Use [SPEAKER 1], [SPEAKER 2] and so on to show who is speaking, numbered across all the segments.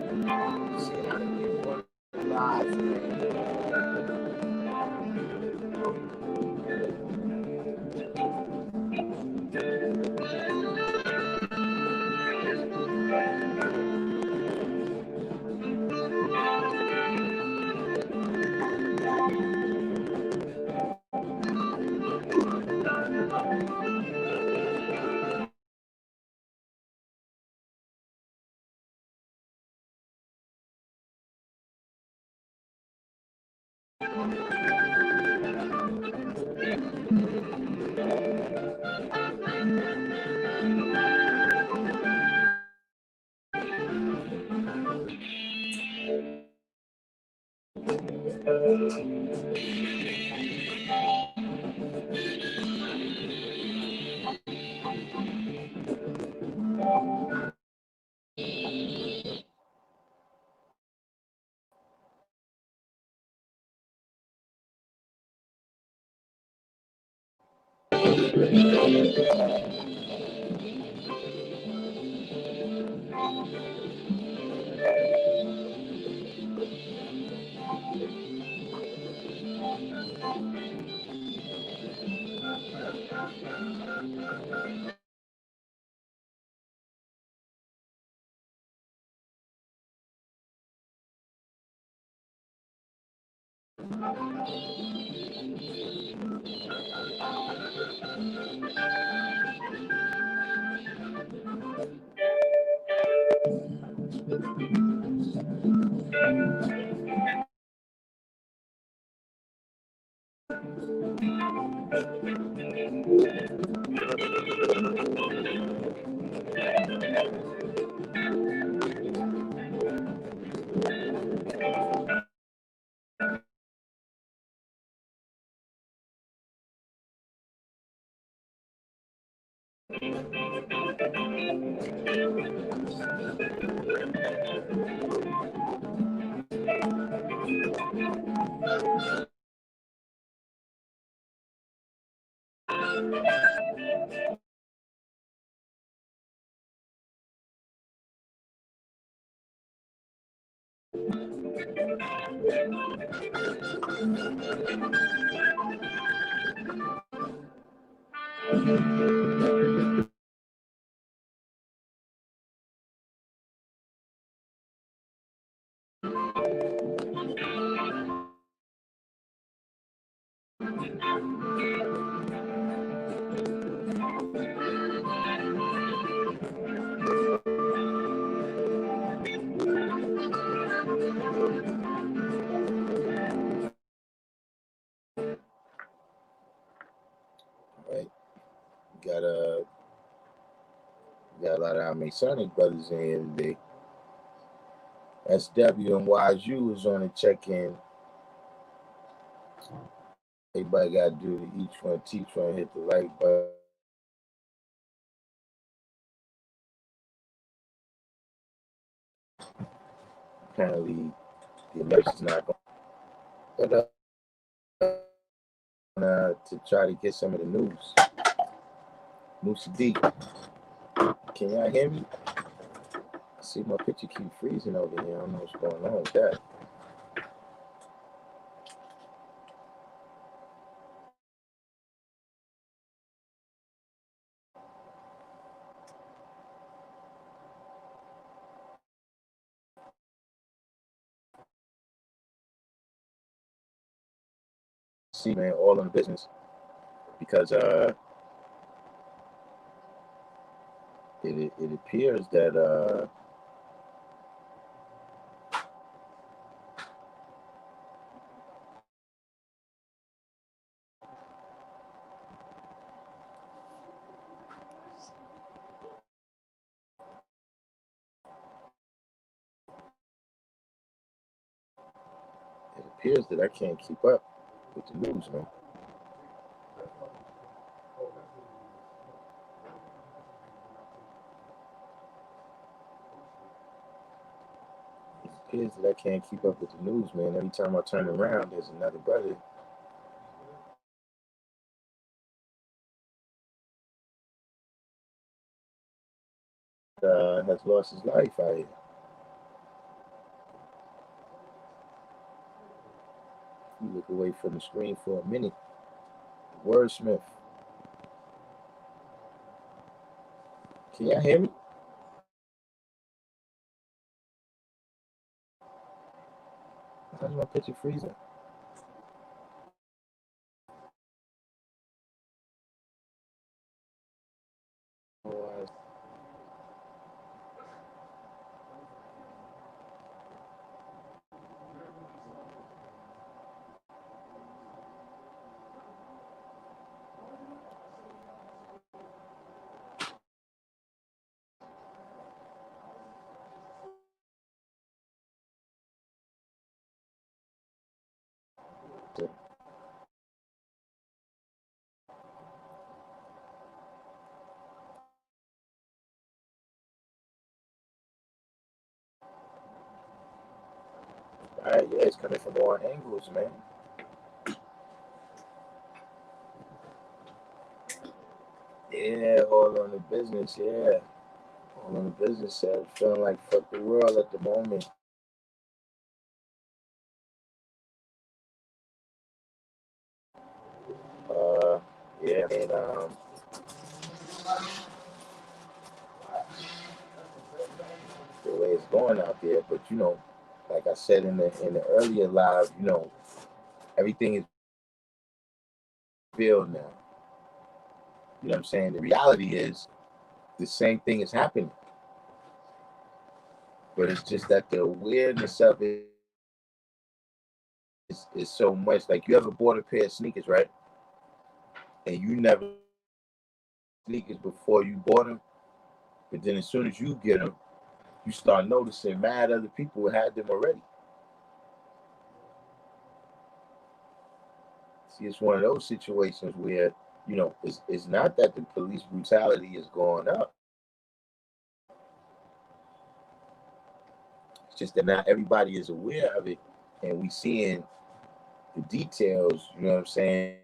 [SPEAKER 1] See how they get one live, man. Right. Got a got a lot of our Masonic brothers in here today. SW and YU is on the check-in. Everybody got to do to each one, teach one, hit the like button. Apparently, the election's not going. But to try to get some of the news. Moose D, can y'all hear me? I see my picture keep freezing over here. I don't know what's going on with that. See, man, all in the business because it appears that I can't keep up with the news, man. It appears that I can't keep up with the news, man. Every time I turn around, there's another brother has lost his life out here. You look away from the screen for a minute. Wordsmith. Can y'all hear me? How's my picture freezing? All right, yeah, it's coming from all angles, man. Yeah, all on the business, yeah. All on the business side. Feeling like fuck the world at the moment. Uh, yeah, and the way it's going out there. But like I said in the earlier live, everything is built now. You know what I'm saying? The reality is the same thing is happening, but it's just that the awareness of it is so much. Like you ever bought a pair of sneakers, right? And you never sneakers before you bought them, but then as soon as you get them, you start noticing mad other people had them already. See, it's one of those situations where it's not that the police brutality is going up. It's just that not everybody is aware of it, and we seeing the details. You know what I'm saying?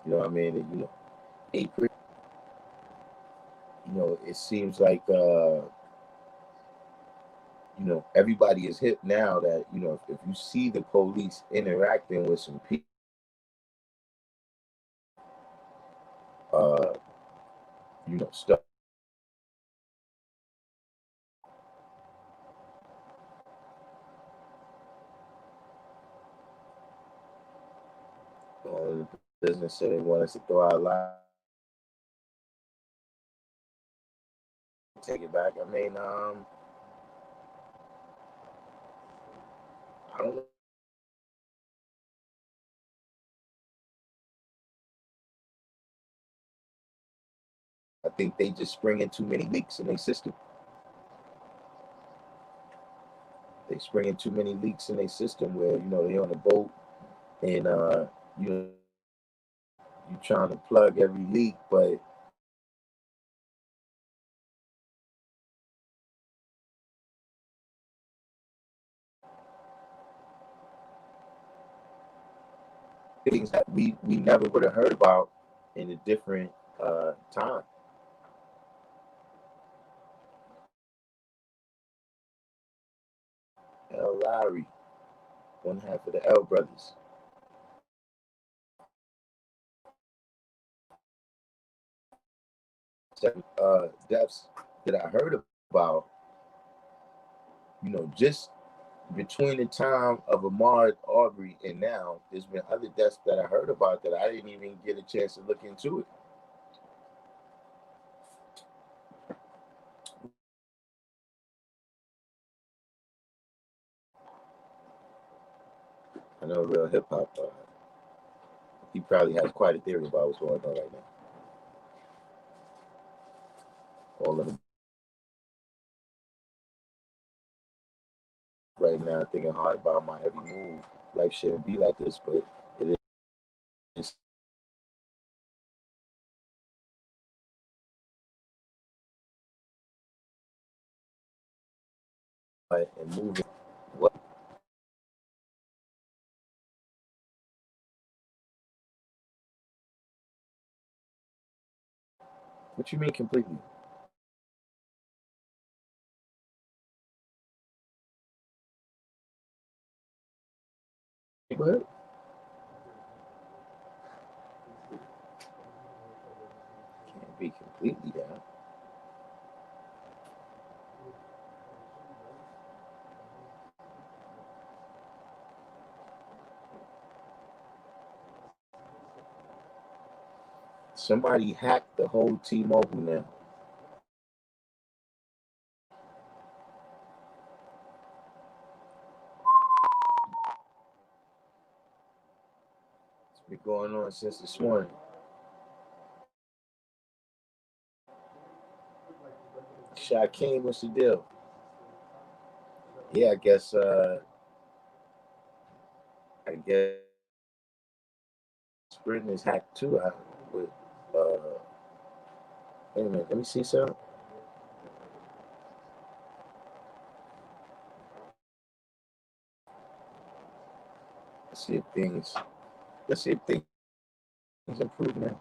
[SPEAKER 1] You know what I mean? And, April. It seems like everybody is hip now that if you see the police interacting with some people, uh, stuff on the business, so they want us to throw our lives, take it back. I mean, I don't know. I think they just spring in too many leaks in their system. They spring in too many leaks in their system where they're on a boat and you you trying to plug every leak, but things that we never would have heard about in a different time. L. Lowry, one half of the L brothers. Seven deaths that I heard about, just between the time of Ahmaud Arbery and now, there's been other deaths that I heard about that I didn't even get a chance to look into it. I know real hip hop. He probably has quite a theory about what's going on right now. All of them right now thinking hard about my every move. Life shouldn't be like this, but it is. And moving. What? What you mean completely? go ahead. Can't be completely down. Somebody hacked the whole T-Mobile now. It's been going on since this morning. Shaquem, what's the deal? Yeah, I guess Britain is hacked too. With wait a minute, let me see something. Let's see if things improve now.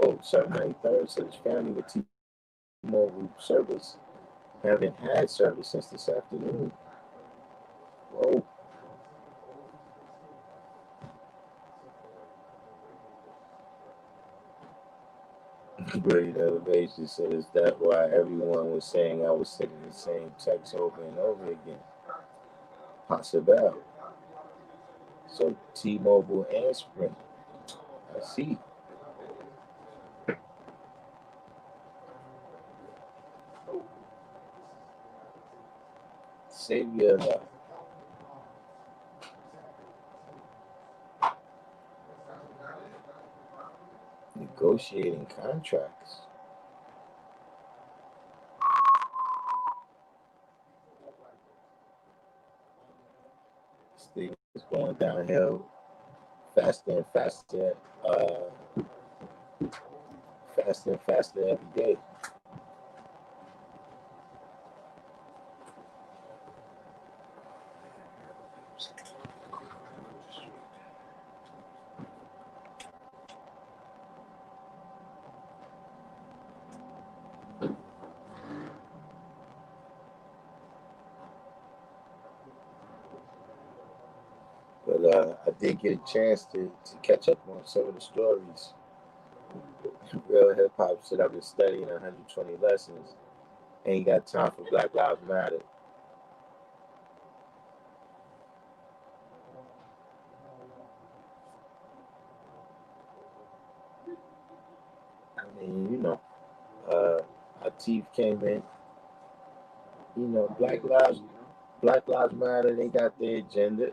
[SPEAKER 1] Oh, 793rd said his family with T-Mobile service haven't had service since this afternoon. Whoa. Great elevation says that why everyone was saying I was sending the same text over and over again. Possible. So T-Mobile and Sprint. I see. Savior negotiating contracts. This thing is going downhill faster and faster, faster and faster every day. But I did get a chance to catch up on some of the stories. Real hip hop said I've been studying 120 lessons. Ain't got time for Black Lives Matter. I mean, Atif came in. Black Lives Matter. They got their agenda.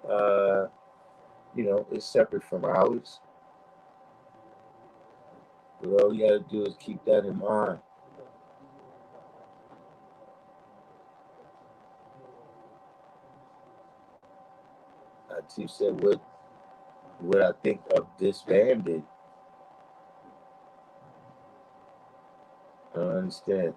[SPEAKER 1] Uh, it's separate from ours. But all you gotta do is keep that in mind. Atif said, "What I think of disbanded." I don't understand.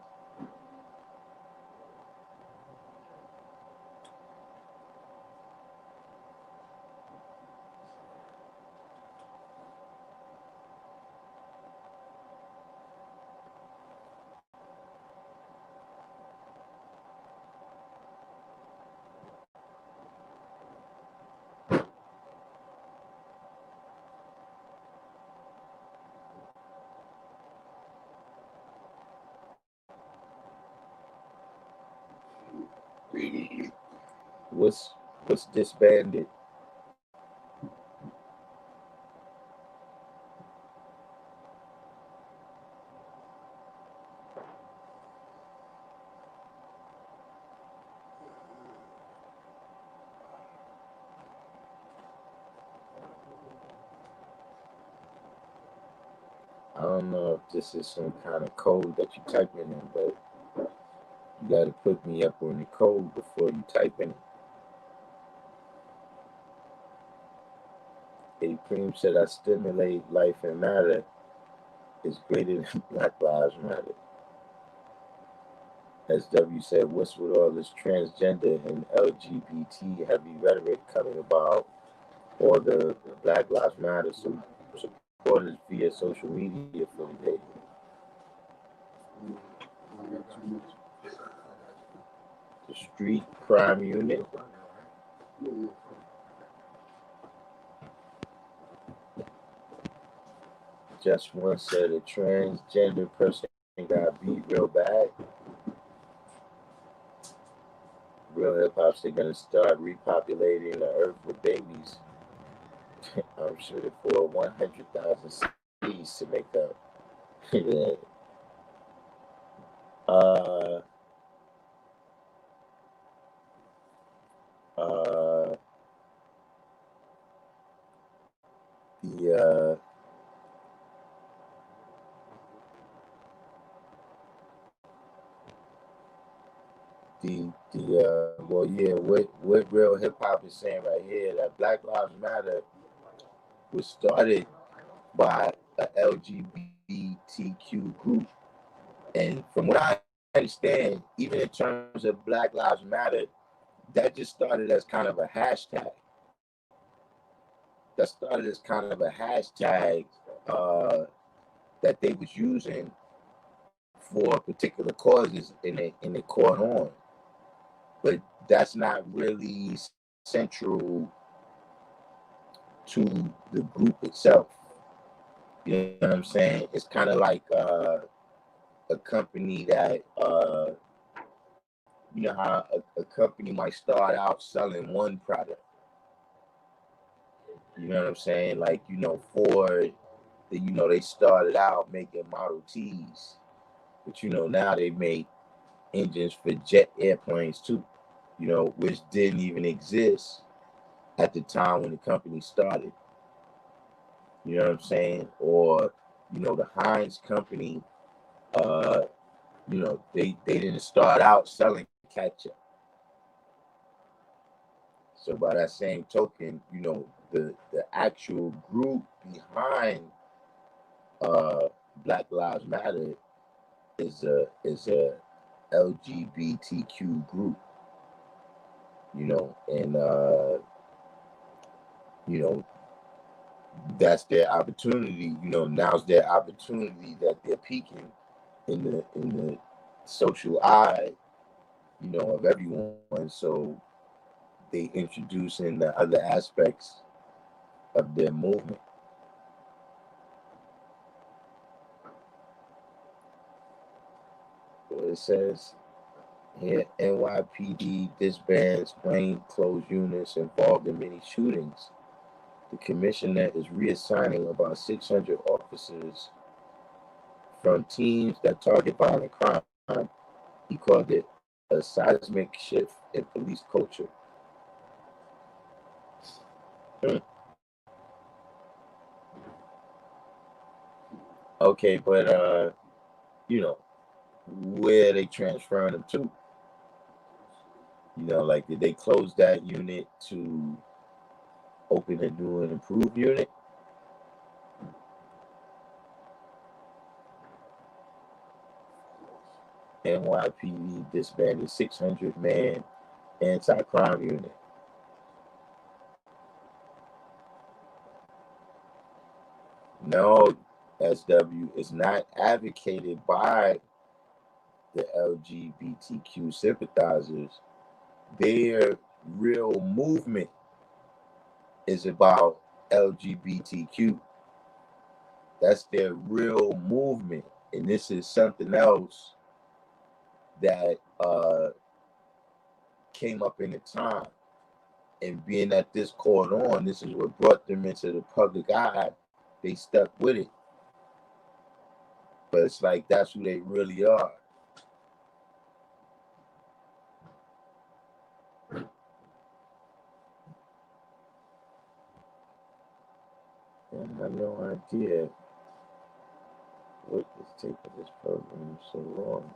[SPEAKER 1] What's disbanded? I don't know if this is some kind of code that you type in, but you got to put me up on the code before you type in. A Cream said, "I stimulate life and matter is greater than Black Lives Matter." SW said, "What's with all this transgender and LGBT heavy rhetoric coming about all the Black Lives Matter support headquarters via social media for the day. The street crime unit. Just once said a transgender person got beat real bad. Real hip hops, they're gonna start repopulating the earth with babies. I'm sure for 100,000 C's to make up. uh, uh, the well, yeah, what real hip hop is saying right here, that Black Lives Matter was started by a LGBTQ group, and from what I understand, even in terms of Black Lives Matter, that just started as kind of a hashtag. That started as kind of a hashtag uh, that they was using for particular causes, and they caught on. But that's not really central to the group itself. You know what I'm saying? It's kind of like a company that you know how a company might start out selling one product. You know what I'm saying? Like, you know, Ford, they started out making Model Ts, but you know now they make engines for jet airplanes too. You know, which didn't even exist at the time when the company started. You know what I'm saying? Or, you know, the Heinz company, uh, you know, they didn't start out selling ketchup. So by that same token, you know, the actual group behind uh Black Lives Matter is a LGBTQ group, you know, and you know, that's their opportunity. You know, now's their opportunity that they're peaking in the social eye, you know, of everyone. So they introduce in the other aspects of their movement. So it says here, NYPD disbands plainclothes units involved in many shootings. The commissioner is reassigning about 600 officers from teams that target violent crime. He called it a seismic shift in police culture. Hmm. Okay, but you know, where they transferring them to? You know, like did they close that unit to open a new and improved unit? NYPD disbanded 600-man anti-crime unit. No, SW is not advocated by the LGBTQ sympathizers. Their real movement is about LGBTQ. That's their real movement. And this is something else that came up in the time. And being that this caught on, this is what brought them into the public eye. They stuck with it. But it's like that's who they really are. And I have no idea what is taking this program so long.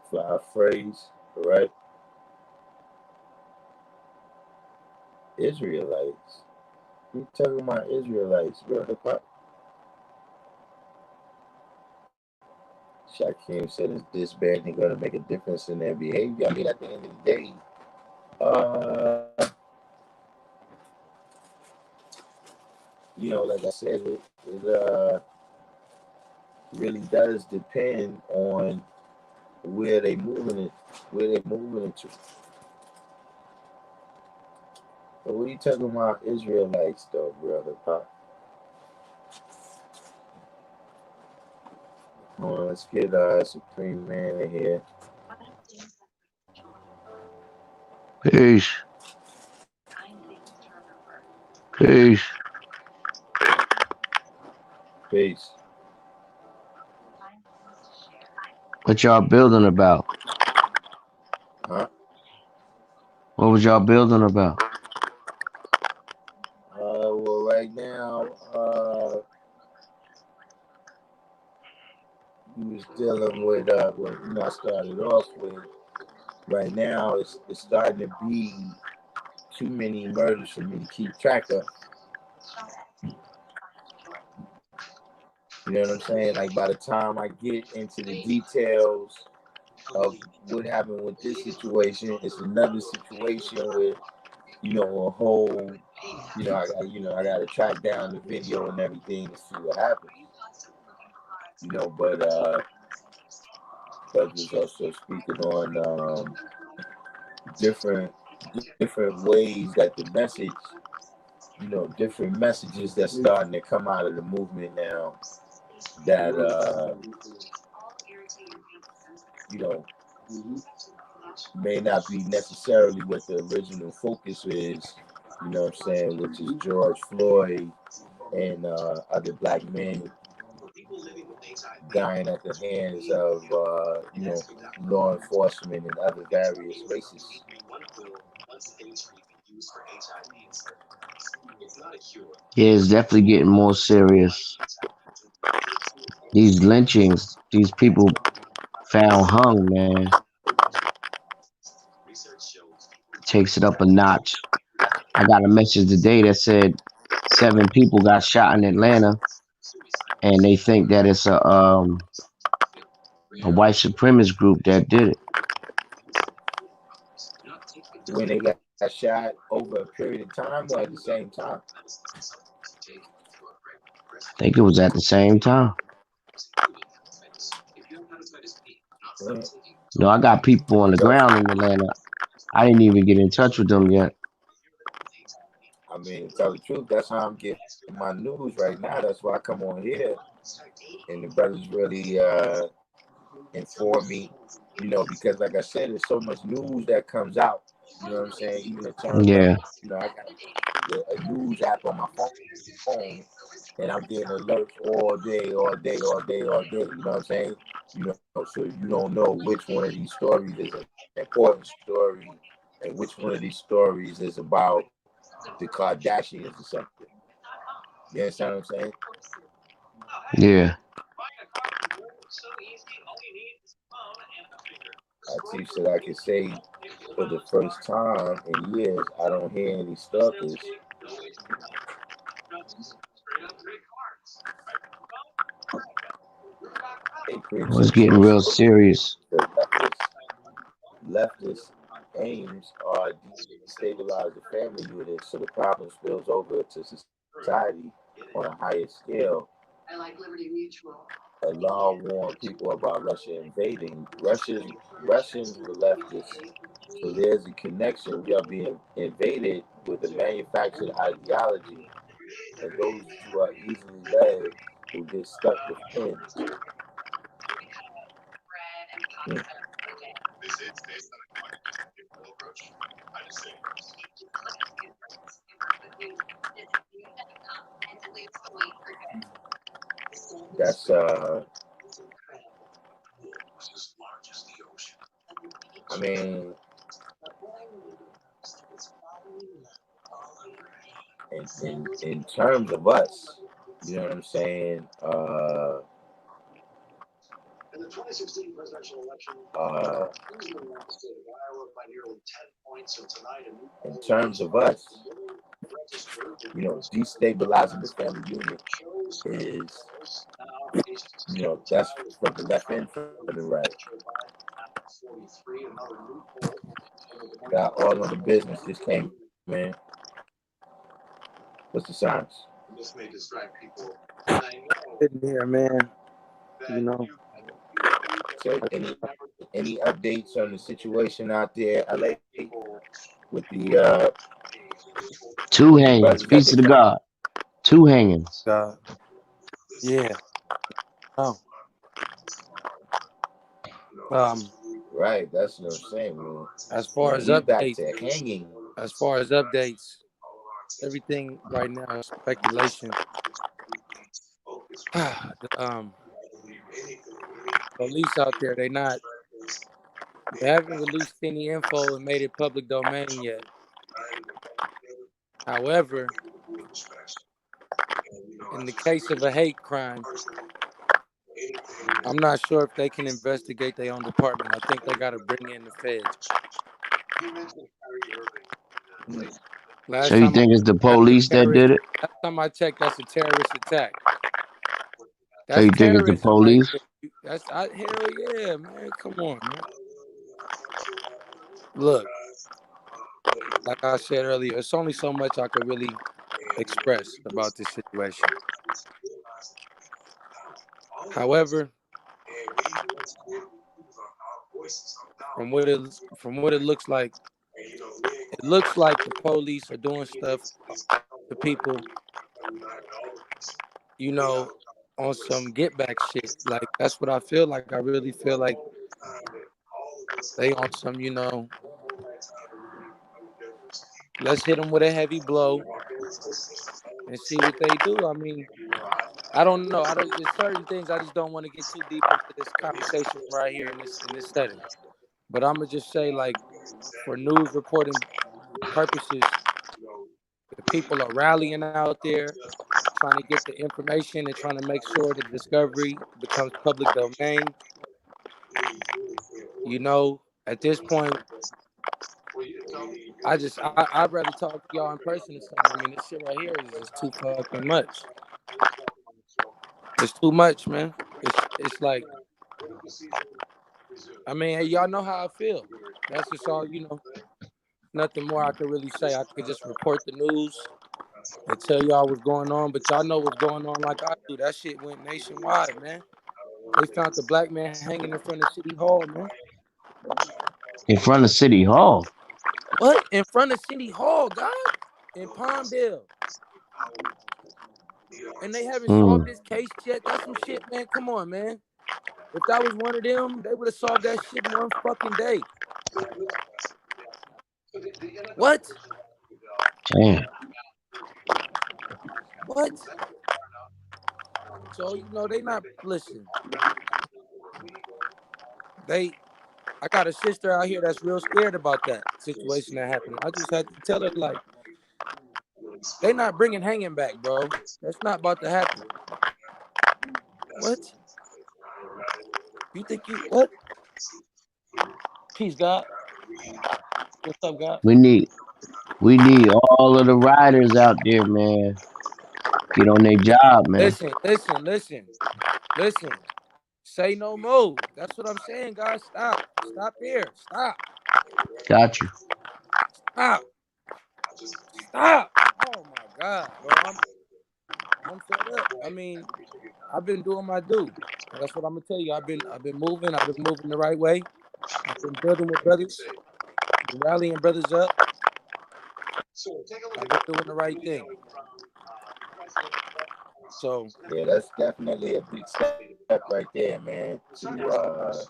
[SPEAKER 1] Fly phrase, right? Israelites. We talking about Israelites, brother. Shakim said, "Is this banning going to make a difference in their behavior?" I mean, at the end of the day, uh, like I said, it really does depend on where they moving it, where they moving into. But what are you talking about Israelites, though, brother? Let's get Supreme Man in here.
[SPEAKER 2] Peace. Peace.
[SPEAKER 1] Peace.
[SPEAKER 2] What y'all building about?
[SPEAKER 1] Huh?
[SPEAKER 2] What was y'all building about?
[SPEAKER 1] Well, right now, we was dealing with what I started off with. Right now, it's starting to be too many murders for me to keep track of. You know what I'm saying? Like by the time I get into the details of what happened with this situation, it's another situation with a whole I got to track down the video and everything to see what happened. But was also speaking on different different ways that the message, different messages that's starting to come out of the movement now that you know may not be necessarily what the original focus is, what I'm saying, which is George Floyd and other black men dying at the hands of law enforcement and other various races.
[SPEAKER 2] Yeah, it's definitely getting more serious. These lynchings, these people found hung, man, takes it up a notch. I got a message today that said 7 people got shot in Atlanta, and they think that it's a white supremacist group that did it.
[SPEAKER 1] When they got shot over a period of time or at the same time?
[SPEAKER 2] I think it was at the same time. No, I got people on the ground in Atlanta. I didn't even get in touch with them yet.
[SPEAKER 1] I mean, to tell the truth, that's how I'm getting my news right now. That's why I come on here, and the brothers really inform me, because like I said, there's so much news that comes out. You know what I'm saying? Even in terms of,
[SPEAKER 2] Yeah,
[SPEAKER 1] I got a news app on my phone, and I'm getting alerts all day, all day, all day, all day. You know what I'm saying? So you don't know which one of these stories is an important story, and which one of these stories is about the Kardashians or something. You understand what I'm saying?
[SPEAKER 2] yeah.
[SPEAKER 1] I teach that I can say for the first time in years, I don't hear any stalkers. They
[SPEAKER 2] Well, it's
[SPEAKER 1] preaching
[SPEAKER 2] getting
[SPEAKER 1] some
[SPEAKER 2] real serious.
[SPEAKER 1] the leftist aims are destabilize the family unit so the problem spills over to society on a higher scale. Allah warned people about Russia invading. Russians were leftists. So there's a connection. We are being invaded with a manufactured ideology, and those who are easily led who get stuck within. Mm. That's I mean, in terms of us, you know what I'm saying? Uh, in terms of us, destabilizing the family unit is, that's for the left and for the right. Got all of the business just came in. What's the signs?
[SPEAKER 3] Sitting here, man. You know,
[SPEAKER 1] So any updates on the situation out there, LA, with the
[SPEAKER 2] 2
[SPEAKER 1] with the
[SPEAKER 2] hangings.
[SPEAKER 1] brothers that
[SPEAKER 2] Peace
[SPEAKER 1] they
[SPEAKER 2] to the
[SPEAKER 1] found?
[SPEAKER 2] God. 2 hangings.
[SPEAKER 3] yeah. No. Um,
[SPEAKER 1] Right, that's what I'm saying, man.
[SPEAKER 3] as far as
[SPEAKER 1] We back
[SPEAKER 3] updates,
[SPEAKER 1] to hanging.
[SPEAKER 3] everything right now is speculation. The police out there, they haven't released any info and made it public domain yet. However, in the case of a hate crime, I'm not sure if they can investigate their own department. I think they got to bring in the feds.
[SPEAKER 2] So
[SPEAKER 3] Last
[SPEAKER 2] you
[SPEAKER 3] time
[SPEAKER 2] think it's the
[SPEAKER 3] that's a
[SPEAKER 2] police that
[SPEAKER 3] terrorist.
[SPEAKER 2] did it?
[SPEAKER 3] Last time I checked, that's a terrorist attack.
[SPEAKER 2] So
[SPEAKER 3] That's
[SPEAKER 2] you think it's the
[SPEAKER 3] terrorism right
[SPEAKER 2] police?
[SPEAKER 3] there. Hell yeah, man. Come on, man. Look, like I said earlier, it's only so much I could really express about this situation. However, from what it looks like the police are doing stuff to people, you know, on some get back shit. Like that's what I feel like. I really feel like they on some, let's hit them with a heavy blow and see what they do. I mean, I don't know. I don't. There's certain things I just don't want to get too deep into this conversation right here in this setting. But I'm gonna just say, like, for news reporting purposes, the people are rallying out there, trying to get the information and trying to make sure the discovery becomes public domain. At this point, I'd rather talk to y'all in person or something. I mean, this shit right here is just too fucking much. It's too much, man. It's like, I mean, y'all know how I feel. That's just all, nothing more I could really say. I could just report the news and tell y'all what's going on, but y'all know what's going on like I do. That shit went nationwide, man. They found the black man hanging in front of City Hall, man.
[SPEAKER 2] In front of City Hall.
[SPEAKER 3] What? In front of City Hall, God? In Palmdale. And they haven't solved this case yet. That's some shit, man. Come on, man. If that was one of them, they would have solved that shit in one fucking day. What?
[SPEAKER 2] Damn.
[SPEAKER 3] What? So, they not, listen. I got a sister out here that's real scared about that situation that happened. I just had to tell her, like, they not bringing hanging back, bro. That's not about to happen. What? You think what? Peace, God. What's up, God?
[SPEAKER 2] We need all of the riders out there, man. Get on their job, man.
[SPEAKER 3] Listen. Say no more. That's what I'm saying, guys. Stop. Stop here. Stop.
[SPEAKER 2] Got you.
[SPEAKER 3] Stop. Stop. Oh my God, bro. I'm fed up. I mean, I've been doing my due. That's what I'm gonna tell you. I've been moving. I've been moving the right way. I've been building with brothers, been rallying brothers up. I've been doing the right thing. So
[SPEAKER 1] Yeah, that's definitely a big step right there, man. To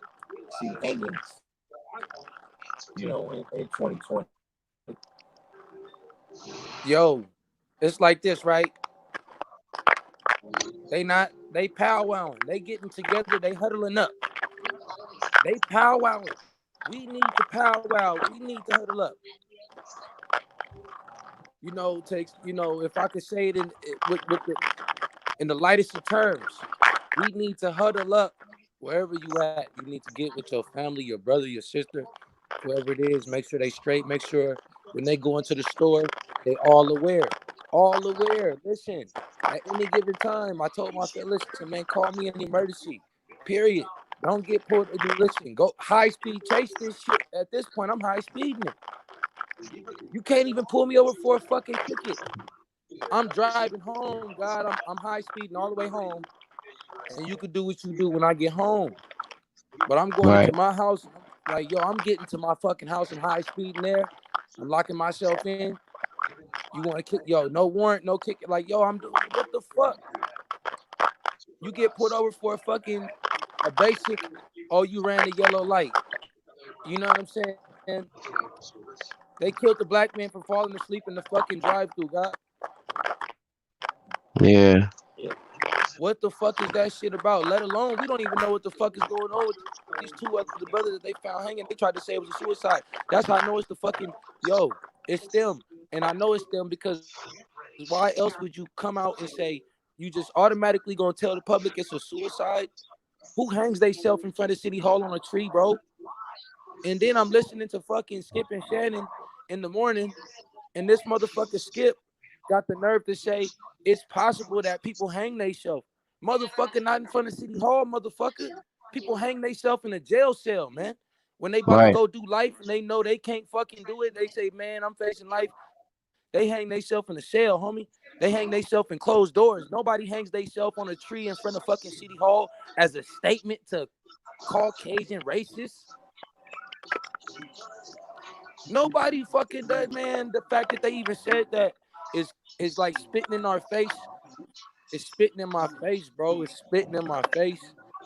[SPEAKER 1] see hangings, in 2020.
[SPEAKER 3] yo, it's like this, right? They powwowing. They getting together. They huddling up. They powwowing. We need to powwow. We need to huddle up. If I could say it in the lightest of terms, we need to huddle up wherever you at, you need to get with your family, your brother, your sister, whoever it is. Make sure they straight. Make sure when they go into the store, they all aware. All aware. Listen, at any given time, I told my friend, listen, man, call me in emergency. Period. Don't get pulled. Listen, go high speed chase this shit. At this point, I'm high speeding it. You can't even pull me over for a fucking ticket. I'm driving home, God. I'm high speeding all the way home, and you could do what you do when I get home. But I'm going into
[SPEAKER 2] Right.
[SPEAKER 3] my house. And I'm like, yo, I'm getting to my fucking house in high speed in there. I'm locking myself in. You want to kick? Yo, no warrant, no kick. Like, yo, I'm doing what the fuck? You get pulled over for a basic. Oh, you ran the yellow light. You know what I'm saying? They killed the black man for falling asleep in the fucking drive-through, God.
[SPEAKER 2] Yeah.
[SPEAKER 3] What the fuck is that shit about? Let alone, we don't even know what the fuck is going on with these two other brothers that they found hanging. They tried to say it was a suicide. That's how I know it's the fucking, yo, it's them. And I know it's them because why else would you come out and say you just automatically gonna tell the public it's a suicide? Who hangs theyself in front of City Hall on a tree, bro? And then I'm listening to fucking Skip and Shannon in the morning, and this motherfucker Skip got the nerve to say it's possible that people hang themselves. Motherfucker, not in front of City Hall, motherfucker. People hang themselves in a jail cell, man. When they about to
[SPEAKER 2] Right.
[SPEAKER 3] go do life and they know they can't fucking do it, they say, man, I'm facing life. They hang themselves in a cell, homie. They hang themselves in closed doors. Nobody hangs themselves on a tree in front of fucking City Hall as a statement to Caucasian racists. Nobody fucking does, man. The fact that they even said that is is like spitting in our face. It's spitting in my face, bro. It's spitting in my face.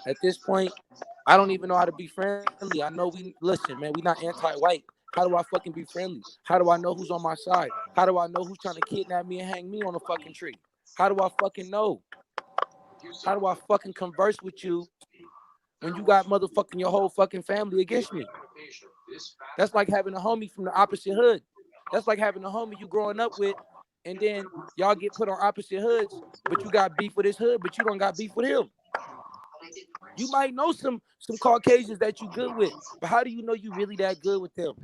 [SPEAKER 3] At this point, I don't even know how to be friendly. I know we listen, man. We not anti-white. How do I fucking be friendly? How do I know who's on my side? How do I know who's trying to kidnap me and hang me on a fucking tree? How do I fucking know? How do I fucking converse with you when you got motherfucking your whole fucking family against me? That's like having a homie from the opposite hood. That's like having a homie you growing up with, and then y'all get put on opposite hoods, but you got beef with his hood, but you don't got beef with him. You might know some Caucasians that you good with, but how do you know you really that good with them?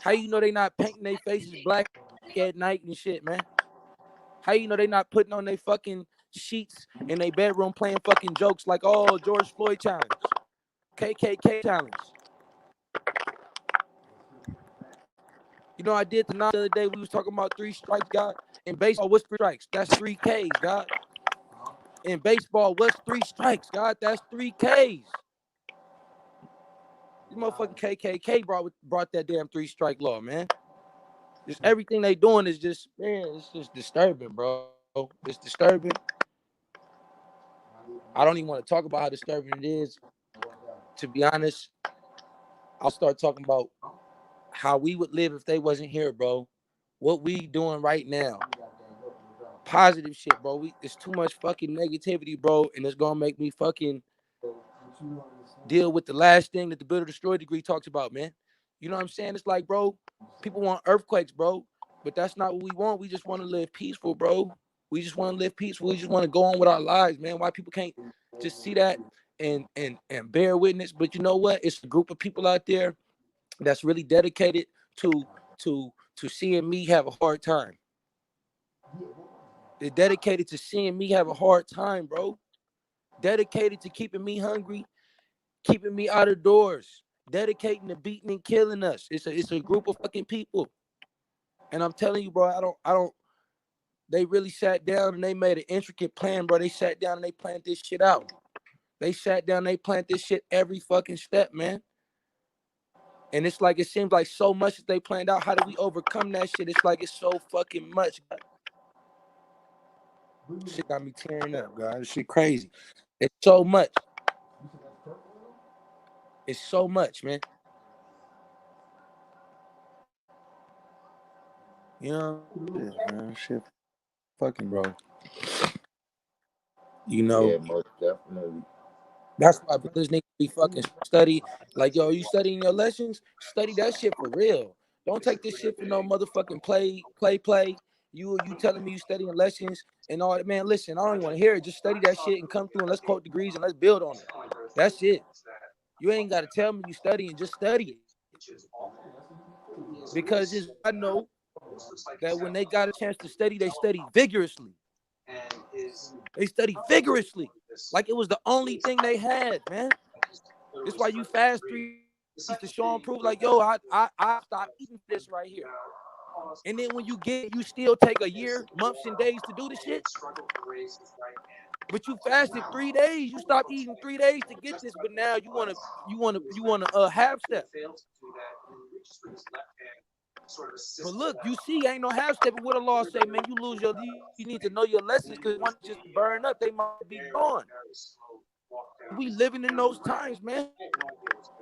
[SPEAKER 3] How you know they not painting their faces black at night and shit, man? How you know they not putting on their fucking sheets in their bedroom playing fucking jokes like, oh, George Floyd challenge, KKK challenge. You know, I did the other day. We was talking about 3 strikes, God. In baseball, what's 3 strikes? That's 3 Ks, God. In baseball, what's 3 strikes, God? That's 3 Ks. This motherfucking KKK brought that damn 3 strike law, man. Just everything they doing is just, man, it's just disturbing, bro. It's disturbing. I don't even want to talk about how disturbing it is. To be honest, I'll start talking about how we would live if they wasn't here, bro. What we doing right now. Positive shit, bro. It's too much fucking negativity, bro, and it's gonna make me fucking deal with the last thing that the Build or Destroy degree talks about, man. You know what I'm saying? It's like, bro, people want earthquakes, bro, but that's not what we want. We just want to live peaceful, bro. We just want to live peaceful. We just want to go on with our lives, man. Why people can't just see that and bear witness? But you know what? It's a group of people out there that's really dedicated to to seeing me have a hard time. They're dedicated to seeing me have a hard time, bro. Dedicated to keeping me hungry, keeping me out of doors, dedicating to beating and killing us. It's a group of fucking people. And I'm telling you, bro, I don't they really sat down and they made an intricate plan, bro. They sat down and they planned this shit out. They sat down, they planned this shit every fucking step, man. And it's like it seems like so much that they planned out. How do we overcome that shit? It's like it's so fucking much. Shit got me tearing up, guys. This shit crazy. It's so much. It's so much, man. You know, shit, man. Shit, fucking, bro. You know,
[SPEAKER 1] Yeah, most definitely.
[SPEAKER 3] that's why brothers need to be fucking study. Like, yo, you studying your lessons? Study that shit for real. Don't take this shit for no motherfucking play. You telling me you studying lessons and all that, man. Listen, I don't even want to hear it. Just study that shit and come through and let's quote degrees and let's build on it. That's it. You ain't gotta tell me you studying, just study it. Because I know that when they got a chance to study, they study vigorously. They study vigorously. Like it was the only thing they had, man. That's why you fast 3 days to show and prove, like, yo, I stopped eating this right here. And then when you get it, you still take a year, months, and days to do the shit. But you fasted 3 days. You stopped eating 3 days to get this, but now you wanna half step. But look, you see, ain't no half step. What the law say, man? You need to know your lessons because once just burn up, they might be gone. We living in those times, man.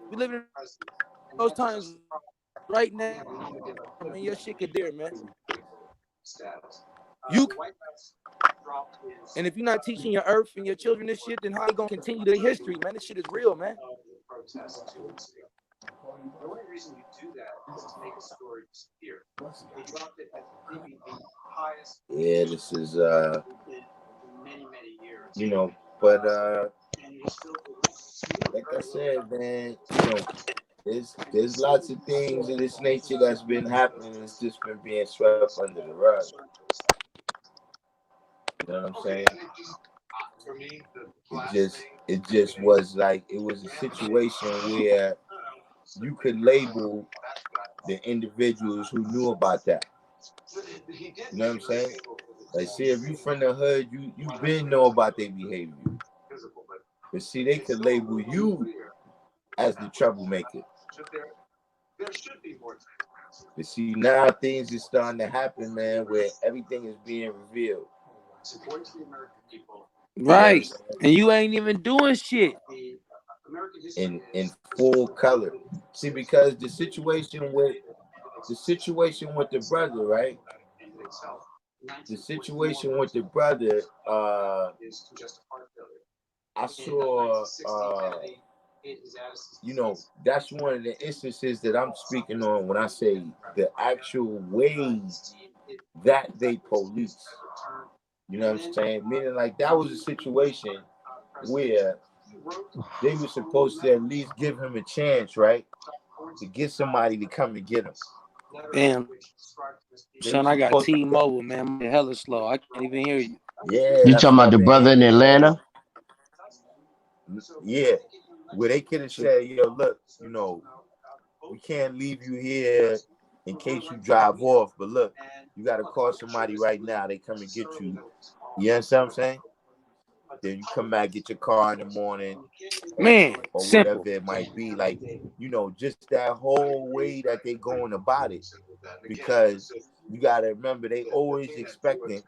[SPEAKER 3] We living in those times right now, man. Your shit could dare, man. And if you're not teaching your earth and your children this shit, then how you gonna continue the history, man? This shit is real, man.
[SPEAKER 4] The only reason you do that is to make a story disappear. They dropped it at maybe the highest.
[SPEAKER 1] Yeah, this is
[SPEAKER 4] many years.
[SPEAKER 1] you know, but like I said, man, you know, there's lots of things of this nature that's been happening. It's just been being swept under the rug. You know what I'm saying? It just was like it was a situation where you could label the individuals who knew about that. You know what I'm saying? Like, see, if you from the hood, you been know about their behavior. But see, they could label you as the troublemaker. But see, now things is starting to happen, man, where everything is being revealed.
[SPEAKER 3] Right. And you ain't even doing shit.
[SPEAKER 1] In full color. See, because the situation with the brother, right? The situation with the brother, I saw you know, that's one of the instances that I'm speaking on when I say the actual ways that they police. You know what I'm saying? Meaning, like, that was a situation where they were supposed to at least give him a chance, right? To get somebody to come and get him.
[SPEAKER 3] Damn. Son, I got T-Mobile, man. I'm hella slow. I can't even hear you.
[SPEAKER 1] Yeah.
[SPEAKER 2] You talking about the brother in Atlanta?
[SPEAKER 1] Yeah. Where they could have said, yo, look, you know, we can't leave you here in case you drive off, but look, you got to call somebody right now. They come and get you. You understand what I'm saying? Then you come back, get your car in the morning,
[SPEAKER 3] man,
[SPEAKER 1] or
[SPEAKER 3] simple.
[SPEAKER 1] whatever it might be. Like, you know, just that whole way that they going about it. Because you got to remember, they always expecting,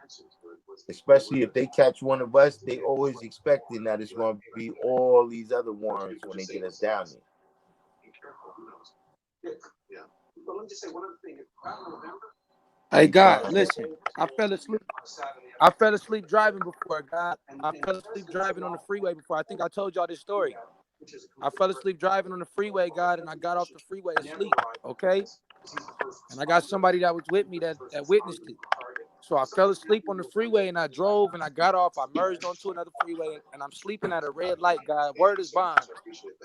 [SPEAKER 1] especially if they catch one of us, they always expecting that it's going to be all these other warrants when they get us down there.
[SPEAKER 3] Hey, God, listen. I fell asleep driving before, God. I fell asleep driving on the freeway before. I think I told y'all this story. I fell asleep driving on the freeway, God, and I got off the freeway asleep, okay? And I got somebody that was with me that witnessed it. So I fell asleep on the freeway and I drove and I got off. I merged onto another freeway and I'm sleeping at a red light, God. Word is bond.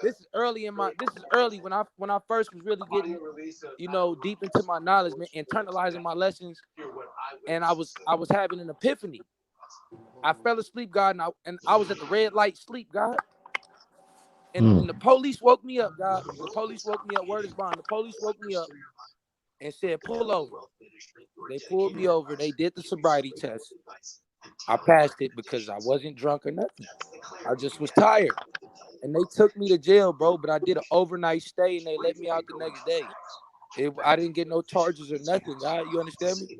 [SPEAKER 3] This is early when I first was really getting, you know, deep into my knowledge, man, internalizing my lessons. And I was having an epiphany. I fell asleep, God, and I was at the red light sleep, God. And the police woke me up, God. The police woke me up. Word is bond. The police woke me up and said, pull over. They pulled me over. They did the sobriety test. I passed it because I wasn't drunk or nothing. I just was tired. And they took me to jail, bro. But I did an overnight stay and they let me out the next day. I didn't get no charges or nothing, God. You understand me?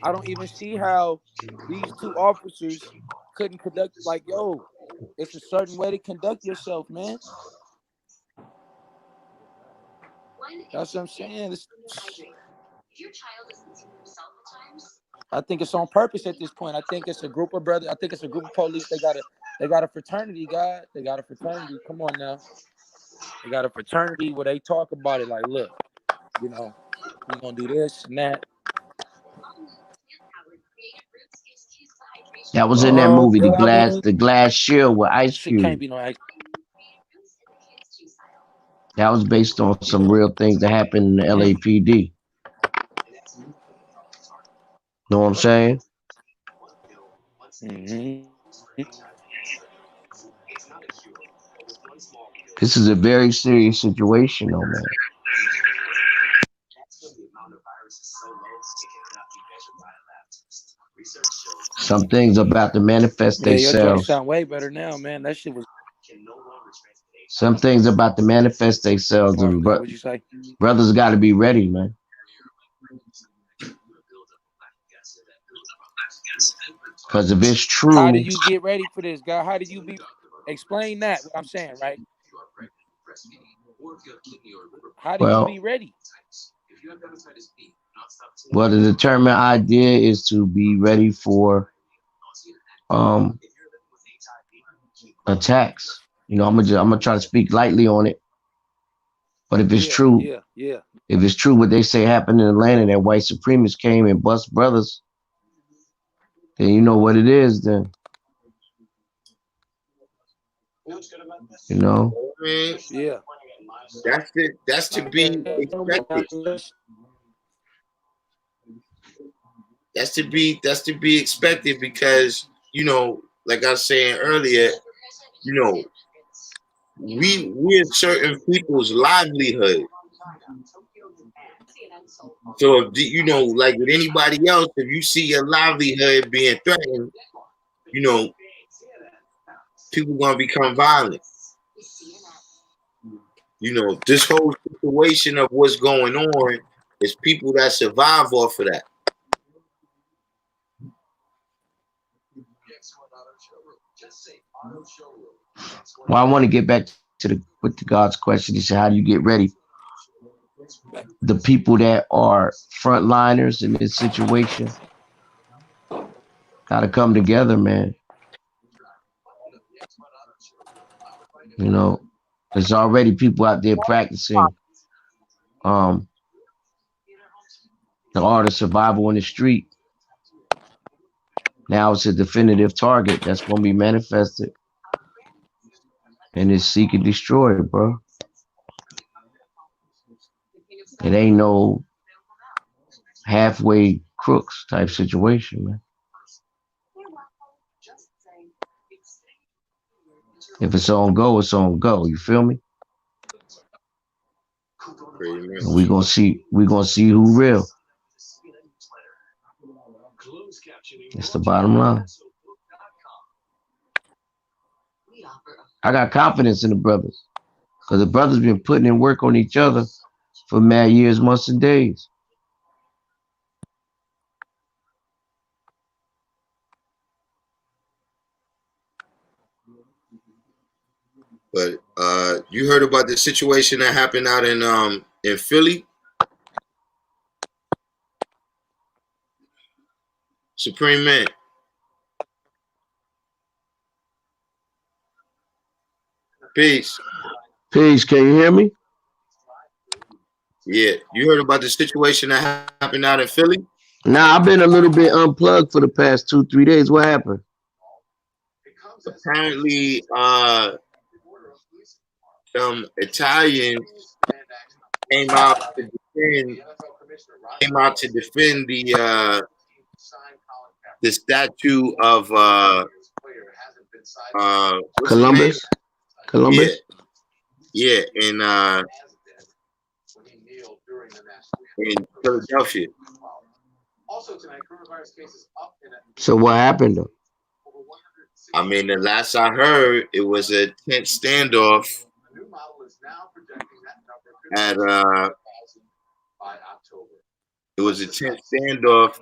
[SPEAKER 3] I don't even see how these two officers couldn't conduct, like, yo, it's a certain way to conduct yourself, man. That's what I'm saying. I think it's on purpose at this point. I think it's a group of brothers. I think it's a group of police. They got a fraternity, God. They got a fraternity. Come on now. They got a fraternity where they talk about it like, look, you know, we're gonna do this and that.
[SPEAKER 2] That was in that
[SPEAKER 3] Oh
[SPEAKER 2] movie,
[SPEAKER 3] God,
[SPEAKER 2] the glass shield with Ice
[SPEAKER 3] shit can't
[SPEAKER 2] Cube.
[SPEAKER 3] be no act.
[SPEAKER 2] That was based on some
[SPEAKER 3] Yeah.
[SPEAKER 2] real things that happened in the
[SPEAKER 3] Mm.
[SPEAKER 2] LAPD. Know what I'm saying?
[SPEAKER 3] Mm-hmm.
[SPEAKER 2] This is a very serious situation, though, man. Some things about to manifest
[SPEAKER 3] Yeah, your joint
[SPEAKER 2] themselves.
[SPEAKER 3] sound way better now, man. That shit was
[SPEAKER 2] Some things about to manifest themselves,
[SPEAKER 3] pardon
[SPEAKER 2] and
[SPEAKER 3] me. What'd you say?
[SPEAKER 2] brothers got to be ready, man. Because if it's
[SPEAKER 3] How
[SPEAKER 2] true,
[SPEAKER 3] did you get ready for this, guy? How did you be? Explain that. What I'm saying, right? How do you
[SPEAKER 2] well,
[SPEAKER 3] be ready?
[SPEAKER 2] well, the determined idea is to be ready for um attacks. You know, I'm gonna try to speak lightly on it. But
[SPEAKER 3] Yeah, yeah, yeah.
[SPEAKER 2] if it's true what they say happened in Atlanta, that white supremacists came and bust brothers, then you know what it is. Then you know,
[SPEAKER 1] Man,
[SPEAKER 3] Yeah.
[SPEAKER 1] that's it. That's to be expected. That's to be expected because like I was saying earlier, you know, we're certain people's livelihood. So if like with anybody else, if you see your livelihood being threatened, you know, people gonna become violent. This whole situation of what's going on is people that survive off of that.
[SPEAKER 2] well, I want to get back to the God's question. He said, "How do you get ready?" The people that are frontliners in this situation got to come together, man. You know, there's already people out there practicing um, the art of survival in the street. Now it's a definitive target that's going to be manifested and it's seek and destroy, bro. It ain't no halfway crooks type situation, man. If it's on go, it's on go. You feel me?
[SPEAKER 1] Pretty
[SPEAKER 2] And
[SPEAKER 1] much.
[SPEAKER 2] we gonna see who real. That's the bottom line. I got confidence in the brothers because the brothers been putting in work on each other for mad years, months, and days.
[SPEAKER 1] But you heard about the situation that happened out in Philly? Supreme Man. Peace.
[SPEAKER 2] Peace, can you hear me?
[SPEAKER 1] Yeah. You heard about the situation that happened out in Philly?
[SPEAKER 2] Nah, I've been a little bit unplugged for the past 2, 3 days. What happened?
[SPEAKER 1] Apparently, some Italians came out to defend the statue of what's his name?
[SPEAKER 2] Columbus?
[SPEAKER 1] Yeah,
[SPEAKER 2] Columbus?
[SPEAKER 1] yeah, in Philadelphia.
[SPEAKER 2] So what happened though?
[SPEAKER 1] I mean, the last I heard, it was a tense standoff at it was a tense standoff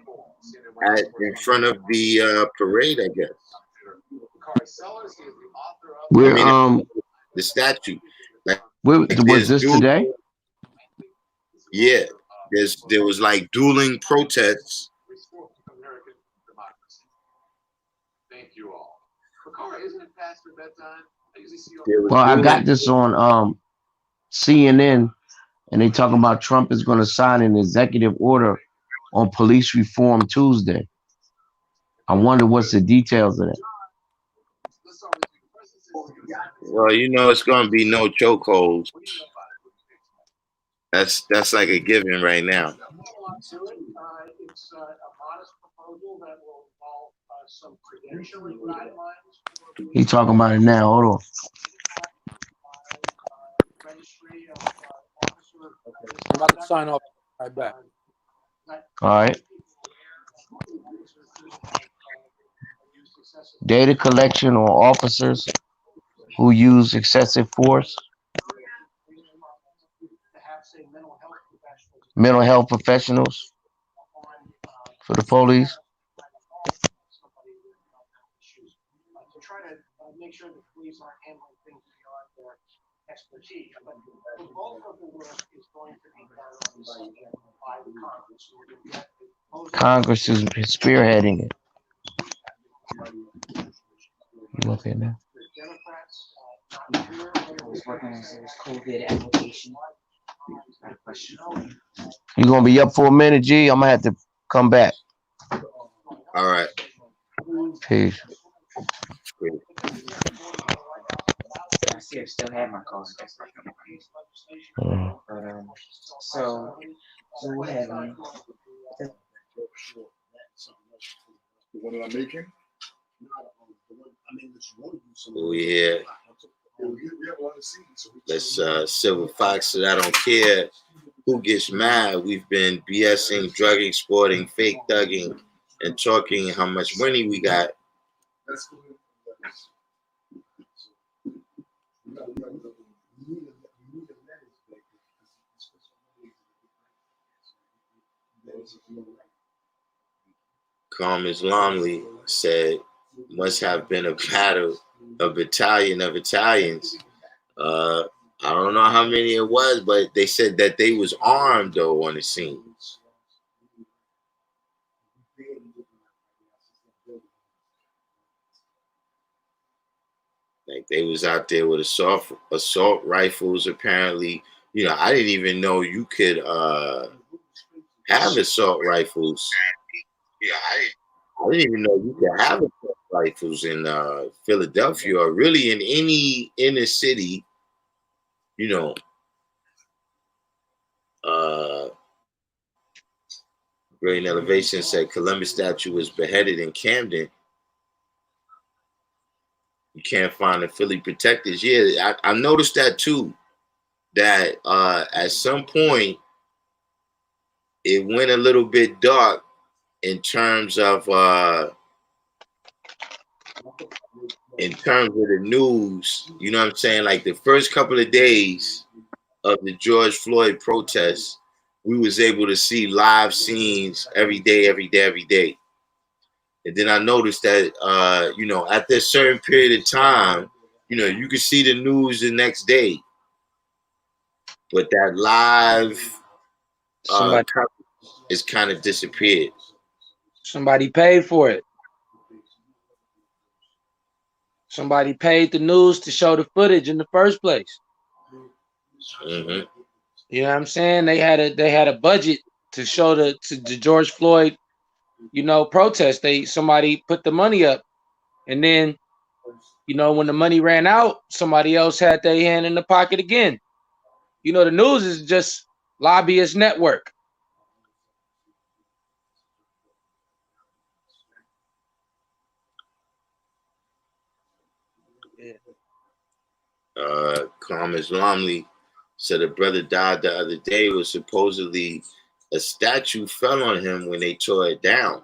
[SPEAKER 1] in front of the parade, I guess. I
[SPEAKER 2] We're
[SPEAKER 1] mean, the statue. Like
[SPEAKER 2] was
[SPEAKER 1] there's
[SPEAKER 2] this
[SPEAKER 1] dual,
[SPEAKER 2] today?
[SPEAKER 1] yeah. There was like dueling protests. There was
[SPEAKER 2] Well, I
[SPEAKER 1] dueling.
[SPEAKER 2] got this on CNN and they talking about Trump is gonna sign an executive order on police reform Tuesday. I wonder what's the details of that.
[SPEAKER 1] Well, you know, it's gonna be no chokeholds. That's like a given right now.
[SPEAKER 4] It's a modest proposal that will involve some credentialing guidelines.
[SPEAKER 2] He talking about it now. Hold on.
[SPEAKER 4] Registry of officer.
[SPEAKER 3] I'm about to sign off right back.
[SPEAKER 2] All right. Data collection on officers who use excessive force. Mental health professionals for the police.
[SPEAKER 4] To try to make sure the police aren't handling things beyond their expertise. But the bulk of the work is going to be done by the Congress.
[SPEAKER 2] Congress is spearheading it. You okay now?
[SPEAKER 5] Was working on his COVID application. Got a question.
[SPEAKER 2] You gonna be up for a minute, G? I'm gonna have to come back.
[SPEAKER 1] All right.
[SPEAKER 2] Peace.
[SPEAKER 5] I see I still have my calls. So what happened?
[SPEAKER 6] The one that I'm making?
[SPEAKER 1] Oh yeah. Let's Silver Fox said I don't care who gets mad. We've been BSing, drugging, sporting, fake thugging, and talking how much money we got. Calm Islamly said, must have been a battalion of Italians. I don't know how many it was, but they said that they was armed though on the scene. Like they was out there with assault rifles. Apparently, you know, I didn't even know you could have assault rifles. Yeah, I didn't even know you could have assault rifles in Philadelphia or really in any inner city. You know, Great Elevation said Columbus statue was beheaded in Camden. You can't find the Philly protectors. Yeah, I noticed that too. That at some point it went a little bit dark in terms of the news. You know what I'm saying? Like the first couple of days of the George Floyd protests, we was able to see live scenes every day. And then I noticed that, you know, at this certain period of time, you know, you could see the news the next day. But that live is kind of disappeared.
[SPEAKER 3] Somebody paid for it. Somebody paid the news to show the footage in the first place.
[SPEAKER 1] Mm-hmm.
[SPEAKER 3] You know what I'm saying? They had a budget to show the George Floyd, you know, protest. Somebody put the money up, and then, you know, when the money ran out, somebody else had their hand in the pocket again. You know, the news is just lobbyist network.
[SPEAKER 1] Calm Islamly said a brother died the other day. Was supposedly a statue fell on him when they tore it down.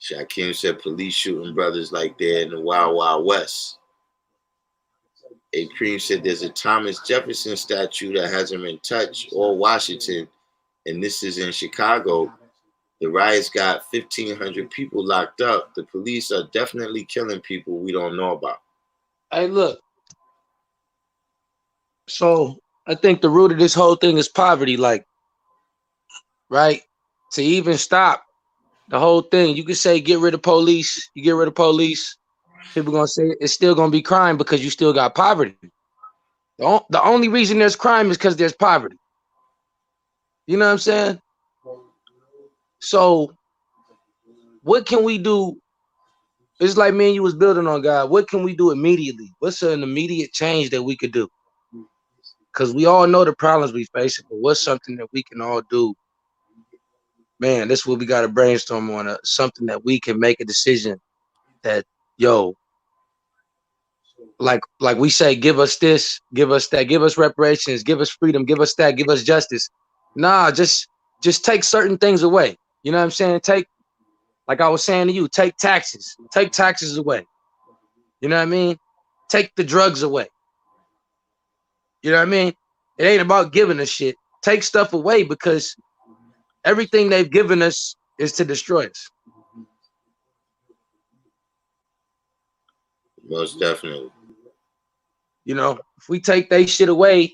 [SPEAKER 1] Shakim said police shooting brothers like they're in the Wild Wild West. A Cream said there's a Thomas Jefferson statue that hasn't been touched, or Washington, and this is in Chicago. The riots got 1,500 people locked up. The police are definitely killing people we don't know about.
[SPEAKER 3] Hey, look. So I think the root of this whole thing is poverty, like, right? To even stop the whole thing, you could say get rid of police. You get rid of police, people gonna say it's still gonna be crime because you still got poverty. The only reason there's crime is because there's poverty. You know what I'm saying? So what can we do? It's like me and you was building on God. What can we do immediately? What's an immediate change that we could do? Because we all know the problems we face, but what's something that we can all do? Man, this is what we got to brainstorm on. Something that we can make a decision that, yo, like we say, give us this, give us that, give us reparations, give us freedom, give us that, give us justice. Nah, just take certain things away. You know what I'm saying? Take, like I was saying to you, take taxes away. You know what I mean? Take the drugs away. You know what I mean? It ain't about giving us shit. Take stuff away because everything they've given us is to destroy us.
[SPEAKER 1] Most definitely.
[SPEAKER 3] You know, if we take that shit away,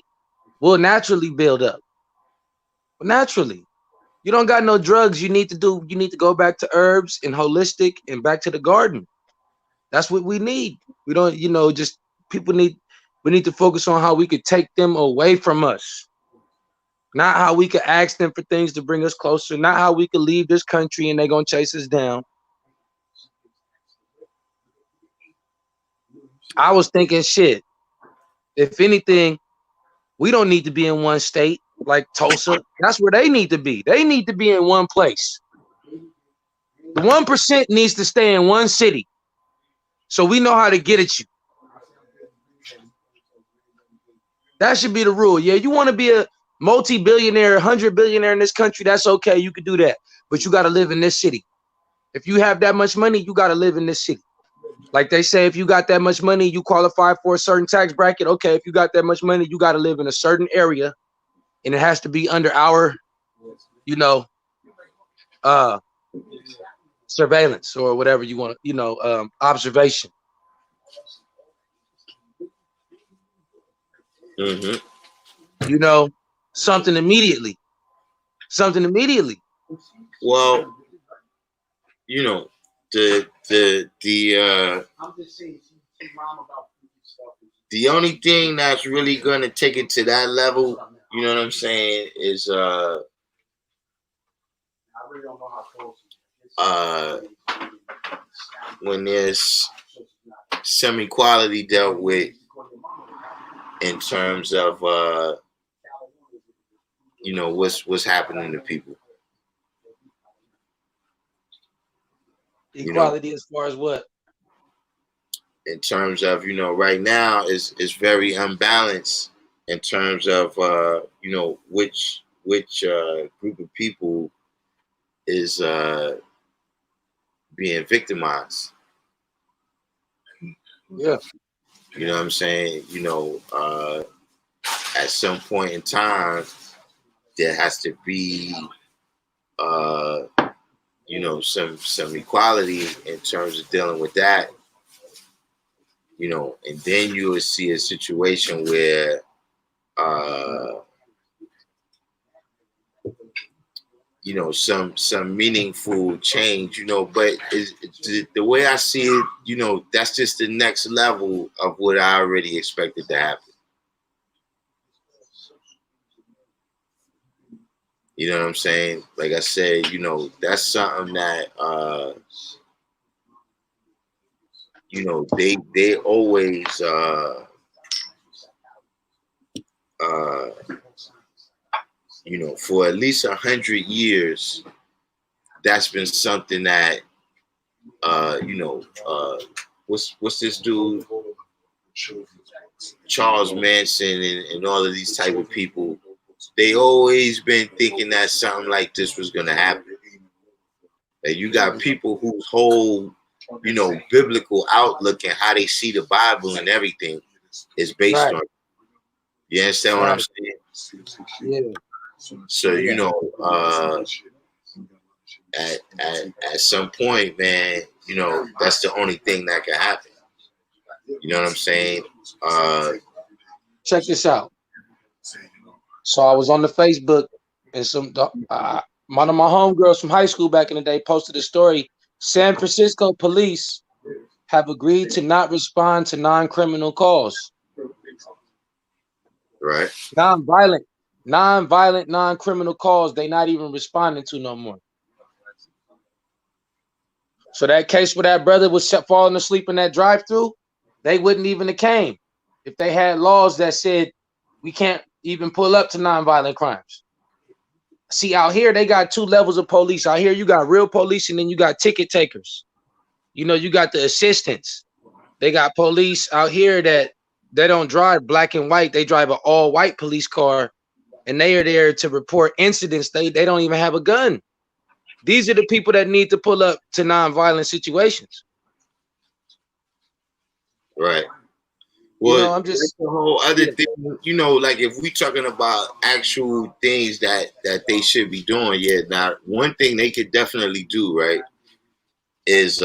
[SPEAKER 3] we'll naturally build up. Naturally. You don't got no drugs. You need to go back to herbs and holistic and back to the garden. That's what we need. We don't, just we need to focus on how we could take them away from us. Not how we could ask them for things to bring us closer. Not how we could leave this country and they're going to chase us down. I was thinking, shit, if anything, we don't need to be in one state like Tulsa. That's where they need to be. They need to be in one place. The 1% needs to stay in one city so we know how to get at you. That should be the rule. Yeah, you want to be a multi-billionaire, 100-billionaire in this country, that's okay. You could do that. But you got to live in this city. If you have that much money, you got to live in this city. Like they say, if you got that much money, you qualify for a certain tax bracket. Okay, if you got that much money, you got to live in a certain area, and it has to be under our, surveillance or whatever you want, observation.
[SPEAKER 1] Mm-hmm.
[SPEAKER 3] Something immediately.
[SPEAKER 1] Well, the only thing that's really gonna take it to that level, you know what I'm saying, is when there's some equality dealt with in terms of what's happening to people.
[SPEAKER 3] Equality as far as what?
[SPEAKER 1] In terms of, right now is very unbalanced in terms of which group of people is being victimized.
[SPEAKER 3] Yeah.
[SPEAKER 1] You know what I'm saying? At some point in time, there has to be some equality in terms of dealing with that. And then you will see a situation where some meaningful change, but the way I see it, that's just the next level of what I already expected to happen. You know what I'm saying? Like I said, that's something that they always for at least 100 years, that's been something that what's this dude, Charles Manson and all of these type of people, they always been thinking that something like this was gonna happen. And you got people whose whole biblical outlook and how they see the Bible and everything is based on. You understand what I'm saying?
[SPEAKER 3] Yeah.
[SPEAKER 1] So at some point, man, that's the only thing that can happen. You know what I'm saying?
[SPEAKER 3] Check this out. So I was on the Facebook, and one of my homegirls from high school back in the day posted a story. San Francisco police have agreed to not respond to non-criminal calls.
[SPEAKER 1] Right.
[SPEAKER 3] Non-violent, non-criminal calls, they not even responding to no more. So that case where that brother was falling asleep in that drive-through, they wouldn't even have came if they had laws that said we can't even pull up to nonviolent crimes. See, out here they got two levels of police. Out here you got real police, and then you got ticket takers. You know, you got the assistants. They got police out here that they don't drive black and white. They drive an all-white police car, and they are there to report incidents. They don't even have a gun. These are the people that need to pull up to nonviolent situations.
[SPEAKER 1] Right.
[SPEAKER 3] You know,
[SPEAKER 1] Well,
[SPEAKER 3] I'm just
[SPEAKER 1] that's the whole other thing. You know, like if we talking about actual things that they should be doing, yeah. Now, one thing they could definitely do, right, is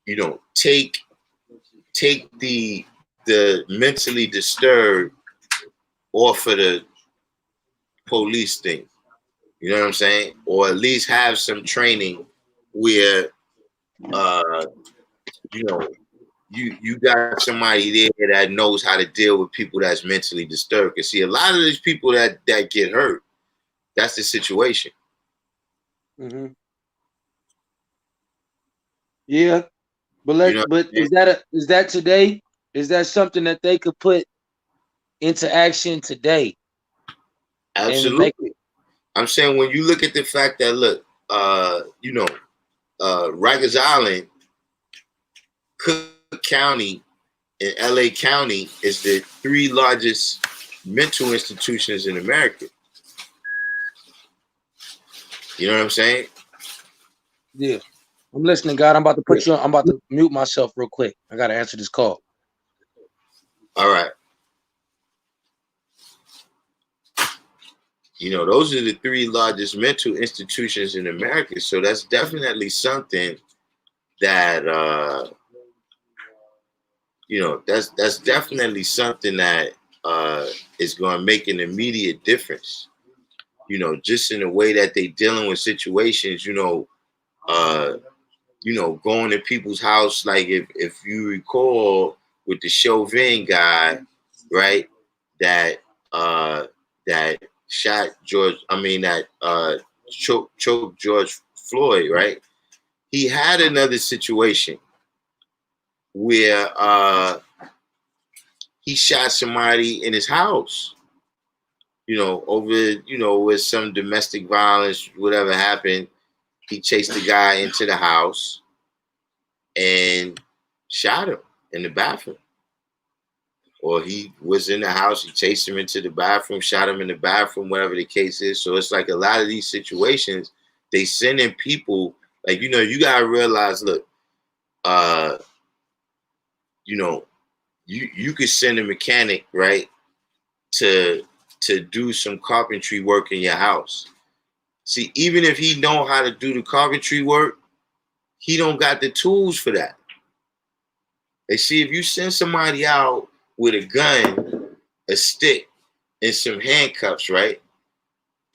[SPEAKER 1] you know, take the mentally disturbed off of the police thing. You know what I'm saying? Or at least have some training where you know, you got somebody there that knows how to deal with people that's mentally disturbed. Cause see, a lot of these people that get hurt, that's the situation.
[SPEAKER 3] mm-hmm. Yeah,
[SPEAKER 1] You know
[SPEAKER 3] but is that today? Is that something that they could put into action today and make
[SPEAKER 1] absolutely. I'm saying when you look at the fact that look, you know, Rikers Island, Cook County, and LA County is the 3 largest mental institutions in America. You know what I'm saying?
[SPEAKER 3] Yeah, I'm listening, God. I'm about to put you on. I'm about to mute myself real quick. I gotta answer this call.
[SPEAKER 1] All right. You know, those are the 3 largest mental institutions in America. So that's definitely something that you know, that's definitely something that is going to make an immediate difference. You know, just in the way that they dealing with situations. You know, going to people's house. Like if you recall with the Chauvin guy, right? That that shot George. I mean that choked George Floyd, right? He had another situation where he shot somebody in his house. You know, over with some domestic violence, whatever happened. He chased the guy into the house and shot him in the bathroom. Or he was in the house, he chased him into the bathroom, shot him in the bathroom, whatever the case is. So it's like a lot of these situations, they send in people, like, you know, you gotta realize, look, you know, you could send a mechanic, right, to do some carpentry work in your house. See, even if he know how to do the carpentry work, he don't got the tools for that. They see if you send somebody out with a gun, a stick, and some handcuffs, right?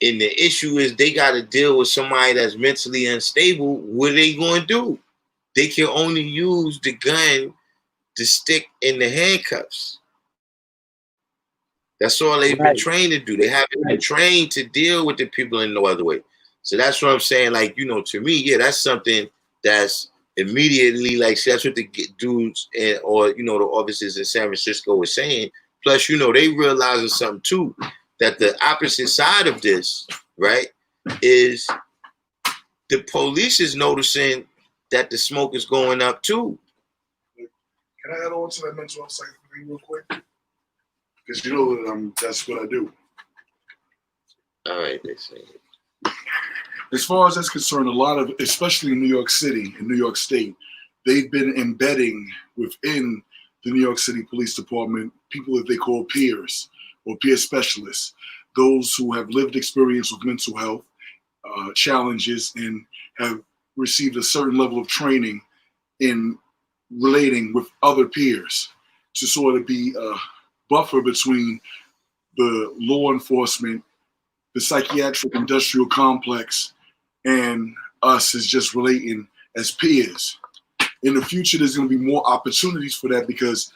[SPEAKER 1] And the issue is they got to deal with somebody that's mentally unstable. What are they going to do? They can only use the gun, the stick, and the handcuffs. That's all they've been trained to do. They haven't been trained to deal with the people in no other way. So that's what I'm saying. Like, you know, to me, yeah, that's something that's immediately, like, see, that's what the dudes or, you know, the officers in San Francisco were saying. Plus, you know, they realizing something too, that the opposite side of this, right, is the police is noticing that the smoke is going up too.
[SPEAKER 6] Can I add on to that mental health cycle thing real quick? Because you know that that's what I do.
[SPEAKER 1] All right, they say.
[SPEAKER 6] As far as that's concerned, a lot of, especially in New York City, in New York State, they've been embedding within the New York City Police Department people that they call peers or peer specialists, those who have lived experience with mental health challenges and have received a certain level of training in relating with other peers to sort of be a buffer between the law enforcement, the psychiatric industrial complex, and us as just relating as peers. In the future, there's going to be more opportunities for that because,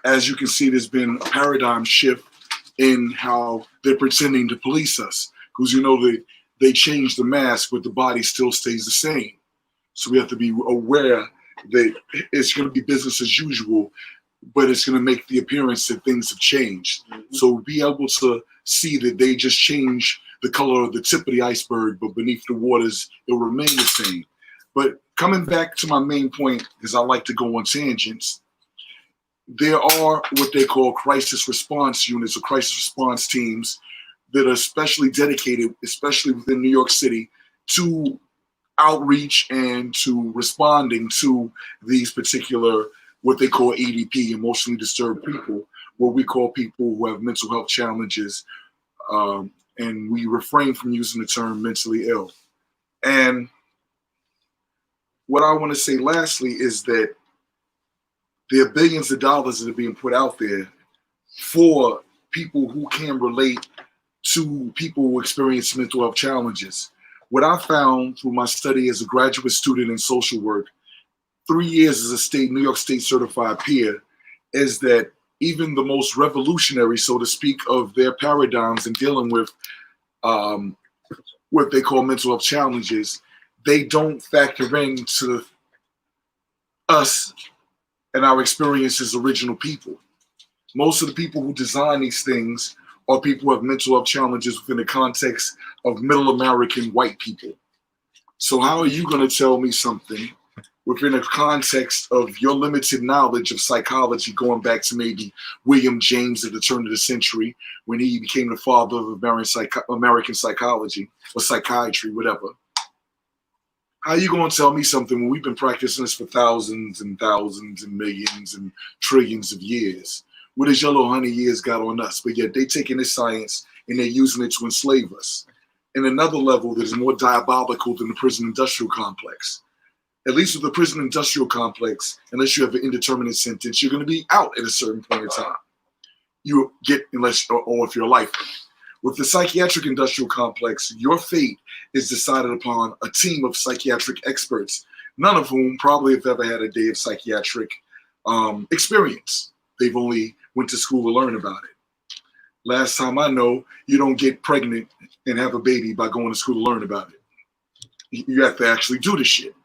[SPEAKER 6] as you can see, there's been a paradigm shift in how they're pretending to police us. Because, you know, they change the mask, but the body still stays the same. So we have to be aware that it's going to be business as usual, but it's going to make the appearance that things have changed. So be able to see that they just change the color of the tip of the iceberg, but beneath the waters, it'll remain the same. But coming back to my main point, because I like to go on tangents, there are what they call crisis response units or crisis response teams that are especially dedicated, especially within New York City, to outreach and to responding to these particular, what they call EDP, emotionally disturbed people, what we call people who have mental health challenges, and we refrain from using the term mentally ill. And what I want to say lastly is that there are billions of dollars that are being put out there for people who can relate to people who experience mental health challenges. What I found through my study as a graduate student in social work, 3 years as a New York State certified peer, is that even the most revolutionary, so to speak, of their paradigms in dealing with what they call mental health challenges, they don't factor into us and our experience as original people. Most of the people who design these things are people who have mental health challenges within the context of middle American white people. So how are you going to tell me something within a context of your limited knowledge of psychology going back to maybe William James at the turn of the century when he became the father of American psychology or psychiatry, whatever? How are you going to tell me something when we've been practicing this for thousands and thousands and millions and trillions of years? What has Yellow Honey years got on us? But yet they're taking this science and they're using it to enslave us. And another level that is more diabolical than the prison industrial complex. At least with the prison industrial complex, unless you have an indeterminate sentence, you're going to be out at a certain point in time. You get, unless, or if you're life. With the psychiatric industrial complex, your fate is decided upon a team of psychiatric experts, none of whom probably have ever had a day of psychiatric experience. They've only went to school to learn about it. Last time I know, you don't get pregnant and have a baby by going to school to learn about it. You have to actually do the shit.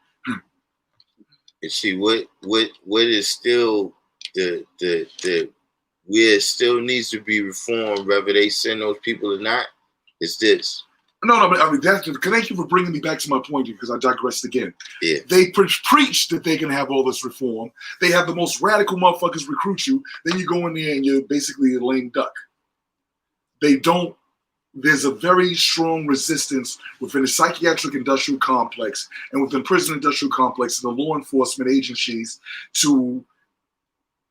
[SPEAKER 1] And see what is still the where it still needs to be reformed, whether they send those people or not, is this.
[SPEAKER 6] No, but I mean, thank you for bringing me back to my point because I digressed again.
[SPEAKER 1] Yeah.
[SPEAKER 6] They preach that they can have all this reform. They have the most radical motherfuckers recruit you. Then you go in there and you're basically a lame duck. They don't. There's a very strong resistance within the psychiatric industrial complex and within prison industrial complex and the law enforcement agencies to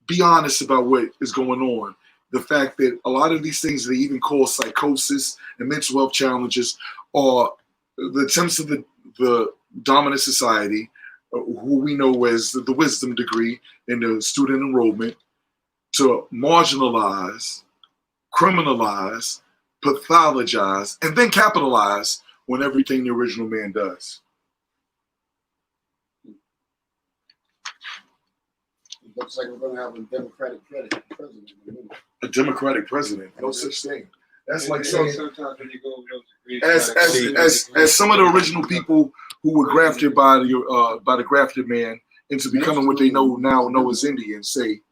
[SPEAKER 6] be honest about what is going on. The fact that a lot of these things they even call psychosis and mental health challenges are the attempts of the dominant society, who we know as the wisdom degree and the student enrollment, to marginalize, criminalize, pathologize, and then capitalize on everything the original man does.
[SPEAKER 7] Looks like we're going to have a Democratic president.
[SPEAKER 6] A Democratic president? No such thing. That's like saying,
[SPEAKER 8] sometimes when you go
[SPEAKER 6] as some of the original people who were grafted by the grafted man into becoming what they now know as Indians say,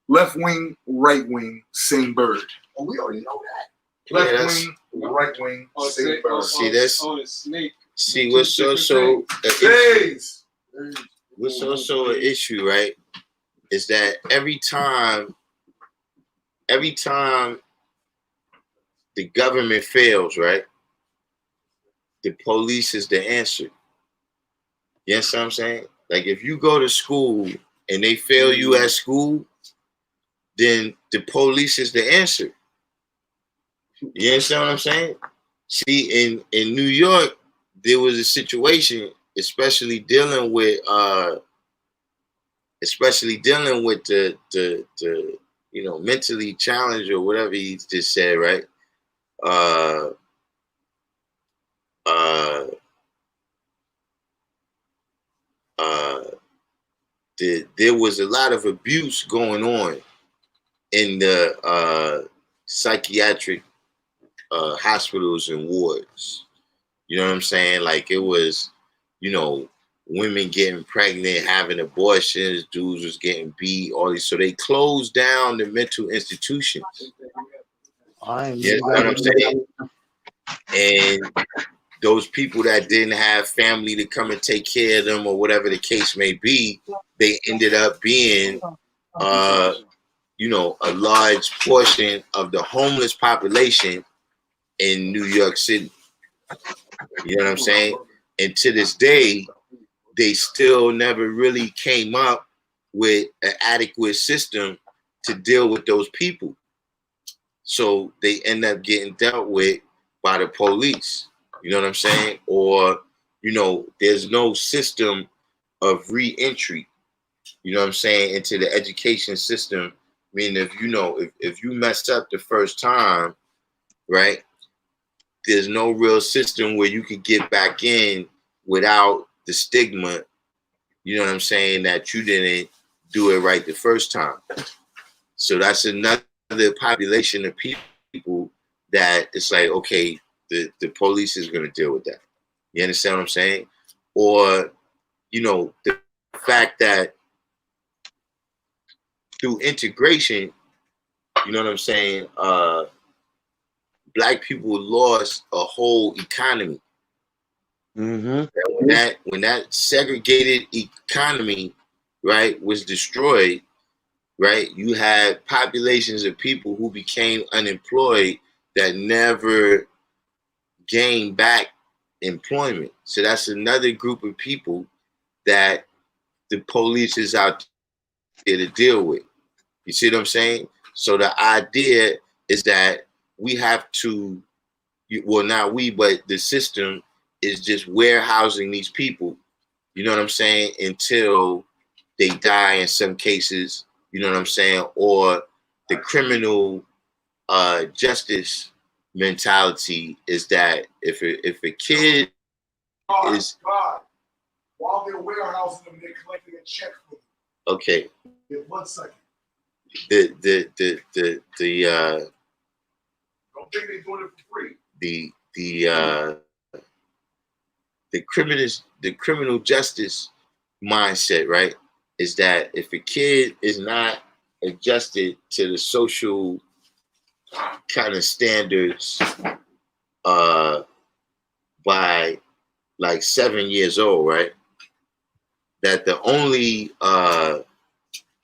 [SPEAKER 6] left wing, right wing, same bird.
[SPEAKER 7] Oh, we already know that.
[SPEAKER 6] Left wing, right wing, same bird.
[SPEAKER 1] See that's
[SPEAKER 8] snake.
[SPEAKER 1] See what's so
[SPEAKER 6] Days.
[SPEAKER 1] what's also an issue, right? Is that every time the government fails, right? The police is the answer. You understand what I'm saying? Like if you go to school and they fail you at school, then the police is the answer. You understand what I'm saying? See, in New York, there was a situation, especially dealing with the you know, mentally challenged or whatever he just said, right? There was a lot of abuse going on in the psychiatric hospitals and wards. You know what I'm saying? Like it was, you know, women getting pregnant, having abortions, dudes was getting beat, all these. So they closed down the mental institutions. You know what I'm saying? And those people that didn't have family to come and take care of them or whatever the case may be, they ended up being, you know, a large portion of the homeless population in New York City. You know what I'm saying? And to this day, they still never really came up with an adequate system to deal with those people. So they end up getting dealt with by the police. You know what I'm saying? Or, you know, there's no system of re-entry, you know what I'm saying, into the education system. Meaning, if you know, if you messed up the first time, right, there's no real system where you could get back in without the stigma, you know what I'm saying, that you didn't do it right the first time. So that's another population of people that it's like, okay, the police is going to deal with that. You understand what I'm saying? Or, you know, the fact that through integration, you know what I'm saying, Black people lost a whole economy. When that segregated economy, right, was destroyed, right, you had populations of people who became unemployed that never gained back employment. So that's another group of people that the police is out there to deal with. You see what I'm saying? So the idea is that we have to, well, not we, but the system is just warehousing these people, you know what I'm saying, until they die in some cases, you know what I'm saying, or the criminal justice mentality is that if a kid is
[SPEAKER 6] while they're warehousing them, they're collecting a check for them.
[SPEAKER 1] Okay.
[SPEAKER 6] In 1 second.
[SPEAKER 1] Don't think
[SPEAKER 6] they're doing it for free.
[SPEAKER 1] The criminal justice mindset, right, is that if a kid is not adjusted to the social kind of standards by like 7 years old, right, that the only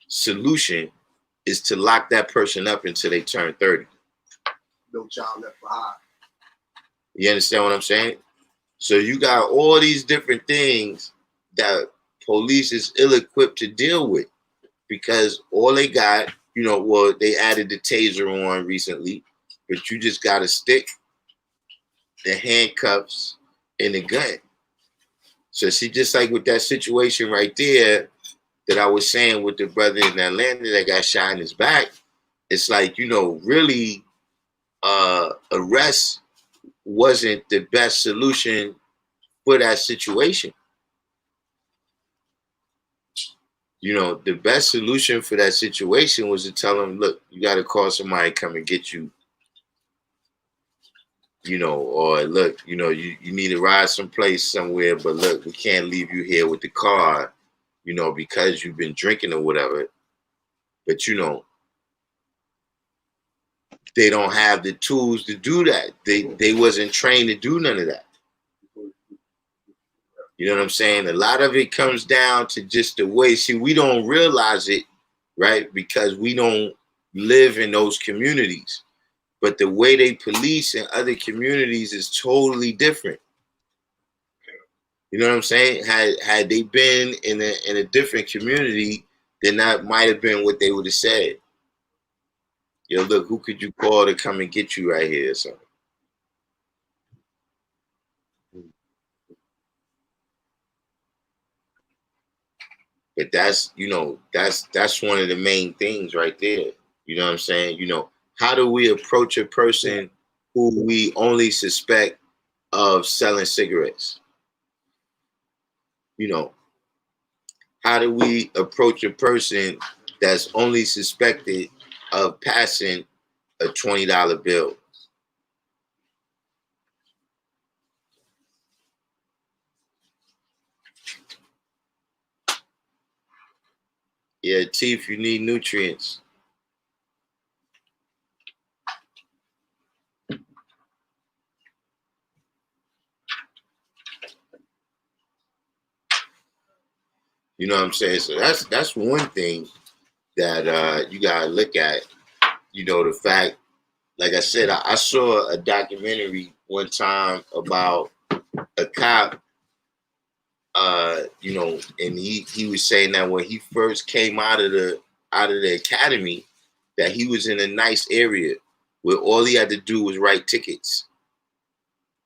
[SPEAKER 1] solution is to lock that person up until they turn 30.
[SPEAKER 6] No child left behind.
[SPEAKER 1] You understand what I'm saying? So you got all these different things that police is ill-equipped to deal with, because all they got, you know, well, they added the taser on recently, but you just got a stick, the handcuffs, and the gun. So see, just like with that situation right there that I was saying with the brother in Atlanta that got shot in his back, it's like, you know, really arrest wasn't the best solution for that situation. You know, the best solution for that situation was to tell them, look, you got to call somebody to come and get you, you know, or look, you know, you need to ride someplace somewhere, but look, we can't leave you here with the car, you know, because you've been drinking or whatever. But, you know, they don't have the tools to do that. They wasn't trained to do none of that. You know what I'm saying? A lot of it comes down to just the way, see, we don't realize it, right? Because we don't live in those communities. But the way they police in other communities is totally different. You know what I'm saying? Had they been in a different community, then that might have been what they would have said. Yo, look, who could you call to come and get you right here or something? But that's, you know, that's one of the main things right there. You know what I'm saying? You know, how do we approach a person who we only suspect of selling cigarettes? You know, how do we approach a person that's only suspected of passing a $20 bill? Yeah, teeth, you need nutrients. You know what I'm saying? So that's one thing that you gotta look at. You know, the fact, like I said, I saw a documentary one time about a cop, you know, and he was saying that when he first came out of the academy, that he was in a nice area where all he had to do was write tickets.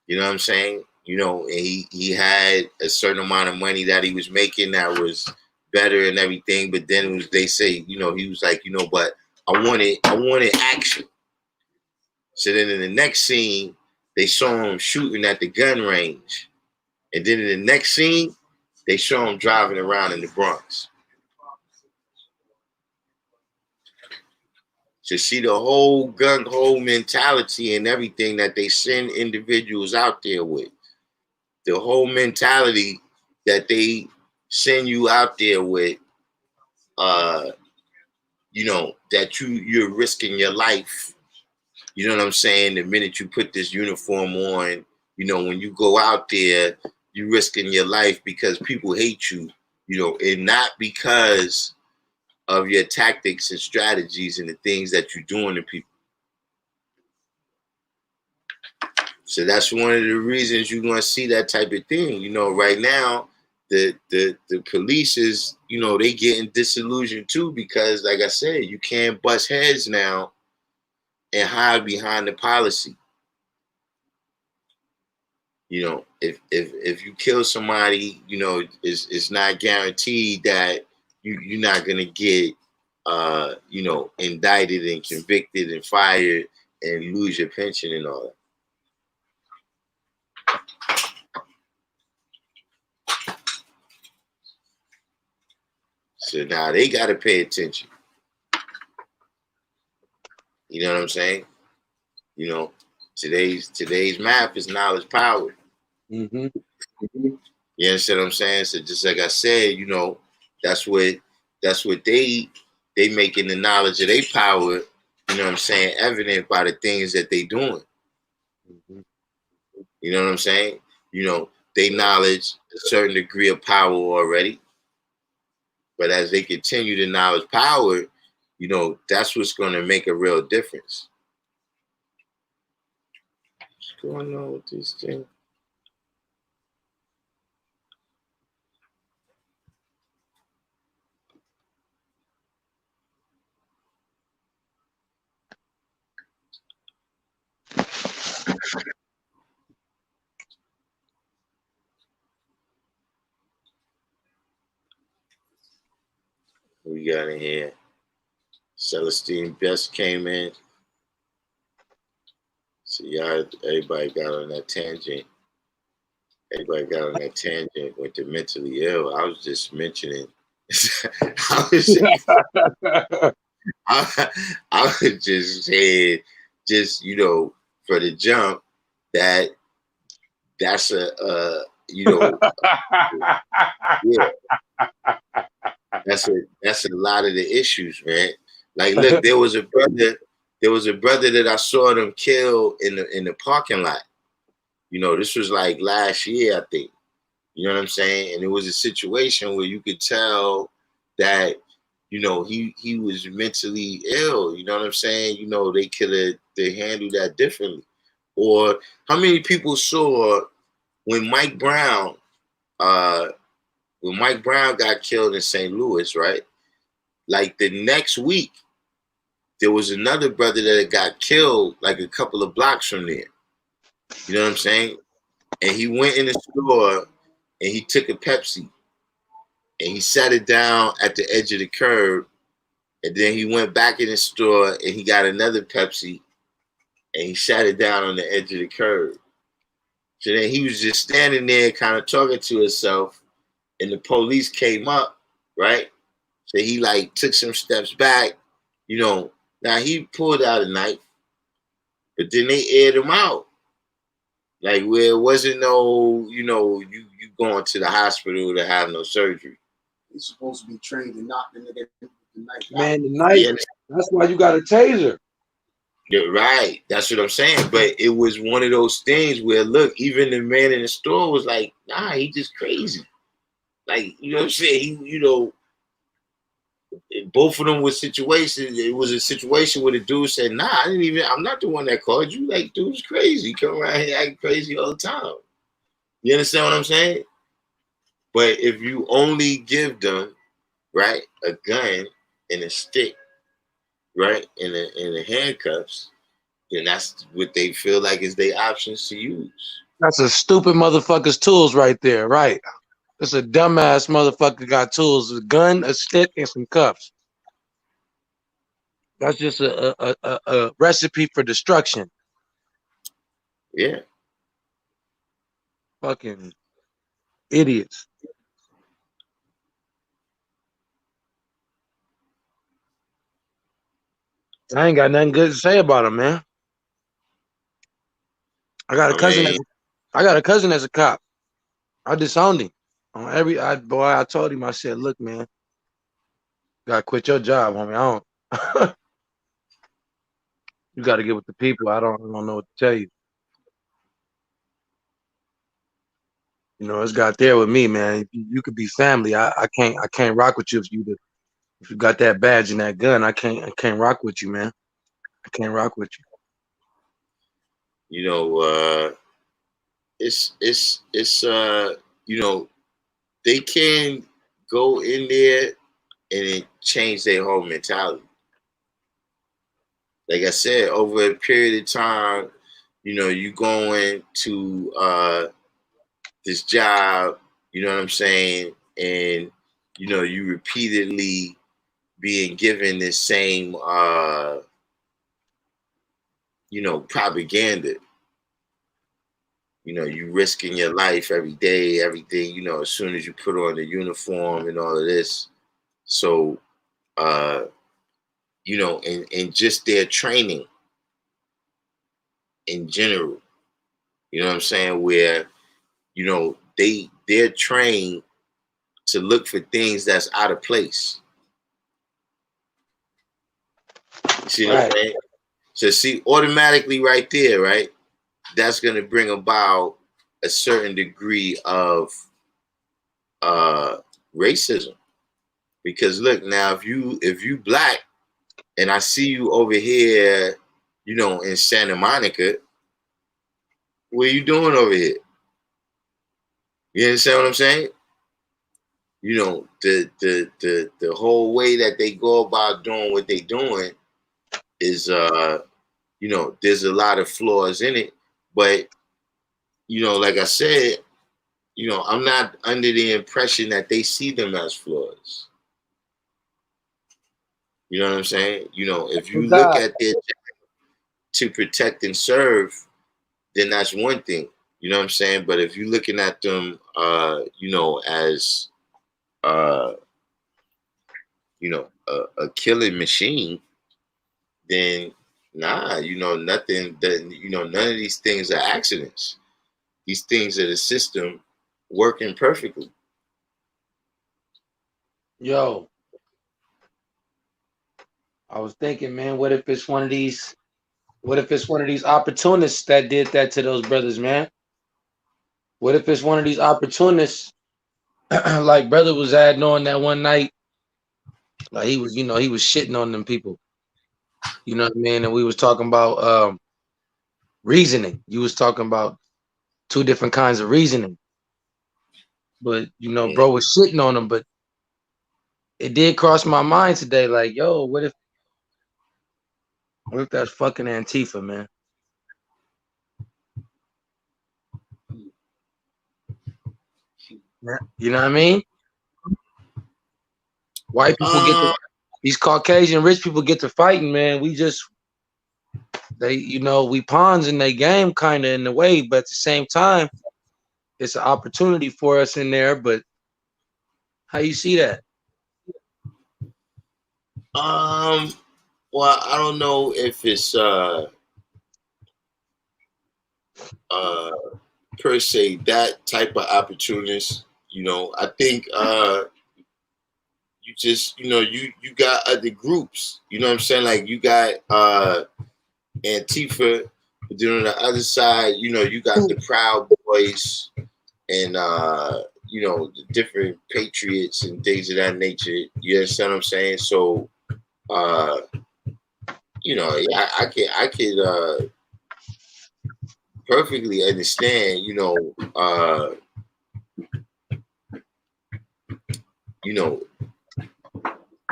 [SPEAKER 1] You know what I'm saying? You know, and he had a certain amount of money that he was making that was better and everything. But then it was, they say, you know, he was like, you know, but I wanted action. So then in the next scene, they saw him shooting at the gun range. And then in the next scene, they show him driving around in the Bronx. To see the whole gung-ho mentality and everything that they send individuals out there with. The whole mentality that they send you out there with, you know, that you're risking your life. You know what I'm saying? The minute you put this uniform on, you know, when you go out there, you're risking your life because people hate you, you know, and not because of your tactics and strategies and the things that you're doing to people. So that's one of the reasons you're going to see that type of thing. You know, right now, the police is, you know, they getting disillusioned too because, like I said, you can't bust heads now and hide behind the policy. You know, if you kill somebody, you know, it's not guaranteed that you're not gonna get you know, indicted and convicted and fired and lose your pension and all that. So now they gotta pay attention. You know what I'm saying? You know, today's math is knowledge power.
[SPEAKER 3] Mm-hmm.
[SPEAKER 1] You understand what I'm saying? So just like I said, you know, that's what they making the knowledge of their power, you know what I'm saying, evident by the things that they doing.
[SPEAKER 3] Mm-hmm.
[SPEAKER 1] You know what I'm saying? You know, they knowledge a certain degree of power already. But as they continue to knowledge power, you know, that's what's going to make a real difference. What's going on with this thing? We got in here. Celestine Best came in. So y'all, everybody got on that tangent. Everybody got on that tangent, went to mentally ill. I was just mentioning. I was just saying, just, you know, for the jump, that's you know, yeah, that's a lot of the issues, man. Like, look, there was a brother that I saw them kill in the parking lot. You know, this was like last year, I think. You know what I'm saying? And it was a situation where you could tell that, you know, he was mentally ill. You know what I'm saying? You know, they handled that differently. Or how many people saw when Mike Brown got killed in St. Louis, right? Like the next week, there was another brother that got killed like a couple of blocks from there. You know what I'm saying? And he went in the store and he took a Pepsi and he sat it down at the edge of the curb. And then he went back in the store and he got another Pepsi and he sat it down on the edge of the curb. So then he was just standing there kind of talking to himself and the police came up, right? So he like took some steps back, you know. Now he pulled out a knife, but then they aired him out. Like where it wasn't no, you know, you going to the hospital to have no surgery.
[SPEAKER 7] He's supposed to be trained and knock the nigga the knife out.
[SPEAKER 8] Man, the knife.
[SPEAKER 1] Yeah,
[SPEAKER 8] That's why you got a taser.
[SPEAKER 1] you're right. That's what I'm saying. But it was one of those things where, look, even the man in the store was like, nah, he just crazy. Like, you know what I'm saying? He, both of them were situations. It was a situation where the dude said, nah, I'm not the one that called you. Like, dude's crazy. He come around here acting crazy all the time. You understand what I'm saying? But if you only give them, right, a gun and a stick, right, and the handcuffs, then that's what they feel like is their options to use.
[SPEAKER 8] That's a stupid motherfucker's tools right there, right? It's a dumbass motherfucker got tools: a gun, a stick, and some cuffs. That's just a recipe for destruction.
[SPEAKER 1] Yeah.
[SPEAKER 8] Fucking idiots. I ain't got nothing good to say about him, man. I got a cousin. I got a cousin that's a cop. I disowned him. On I told him. I said, "Look, man, you gotta quit your job, homie. I don't. You got to get with the people. I don't know what to tell you. You know, it's got there with me, man. You could be family. I can't rock with you if you got that badge and that gun. I can't rock with you, man. I can't rock with you.
[SPEAKER 1] You know, it's you know, they can go in there and it change their whole mentality. Like I said, over a period of time, you know, you going to this job, you know what I'm saying, and you know, you repeatedly being given this same you know, propaganda. You know, you risking your life every day, everything, you know, as soon as you put on the uniform and all of this. So you know, and just their training in general, you know what I'm saying, where, you know, they're trained to look for things that's out of place. You see what I'm saying? So see, automatically right there, right? That's gonna bring about a certain degree of racism. Because look, now if you black and I see you over here, you know, in Santa Monica, what are you doing over here? You understand what I'm saying? You know, the whole way that they go about doing what they doing is you know, there's a lot of flaws in it. But, you know, like I said, you know, I'm not under the impression that they see them as flaws. You know what I'm saying? You know, if you look at their job to protect and serve, then that's one thing. You know what I'm saying? But if you're looking at them, you know, as, you know, a killing machine, then nah, you know, nothing. That, you know, none of these things are accidents. These things are the system working perfectly.
[SPEAKER 8] Yo, I was thinking, man, what if it's one of these opportunists that did that to those brothers, man? What if it's one of these opportunists, like brother was adding on that one night, like he was, he was shitting on them people. You know what I mean? And we was talking about reasoning. You was talking about two different kinds of reasoning. But bro was shitting on them. But it did cross my mind today, like, yo, what if that's fucking Antifa, man? You know what I mean? White people these Caucasian rich people get to fighting, man. We pawns in their game kind of in a way, but at the same time, it's an opportunity for us in there. But how you see that?
[SPEAKER 1] Well, I don't know if it's per se that type of opportunist. You know, I think
[SPEAKER 9] you just, you got other groups. You know what I'm saying? Like you got Antifa, but then on the other side, you got the Proud Boys and the different patriots and things of that nature. You understand what I'm saying? So I could perfectly understand,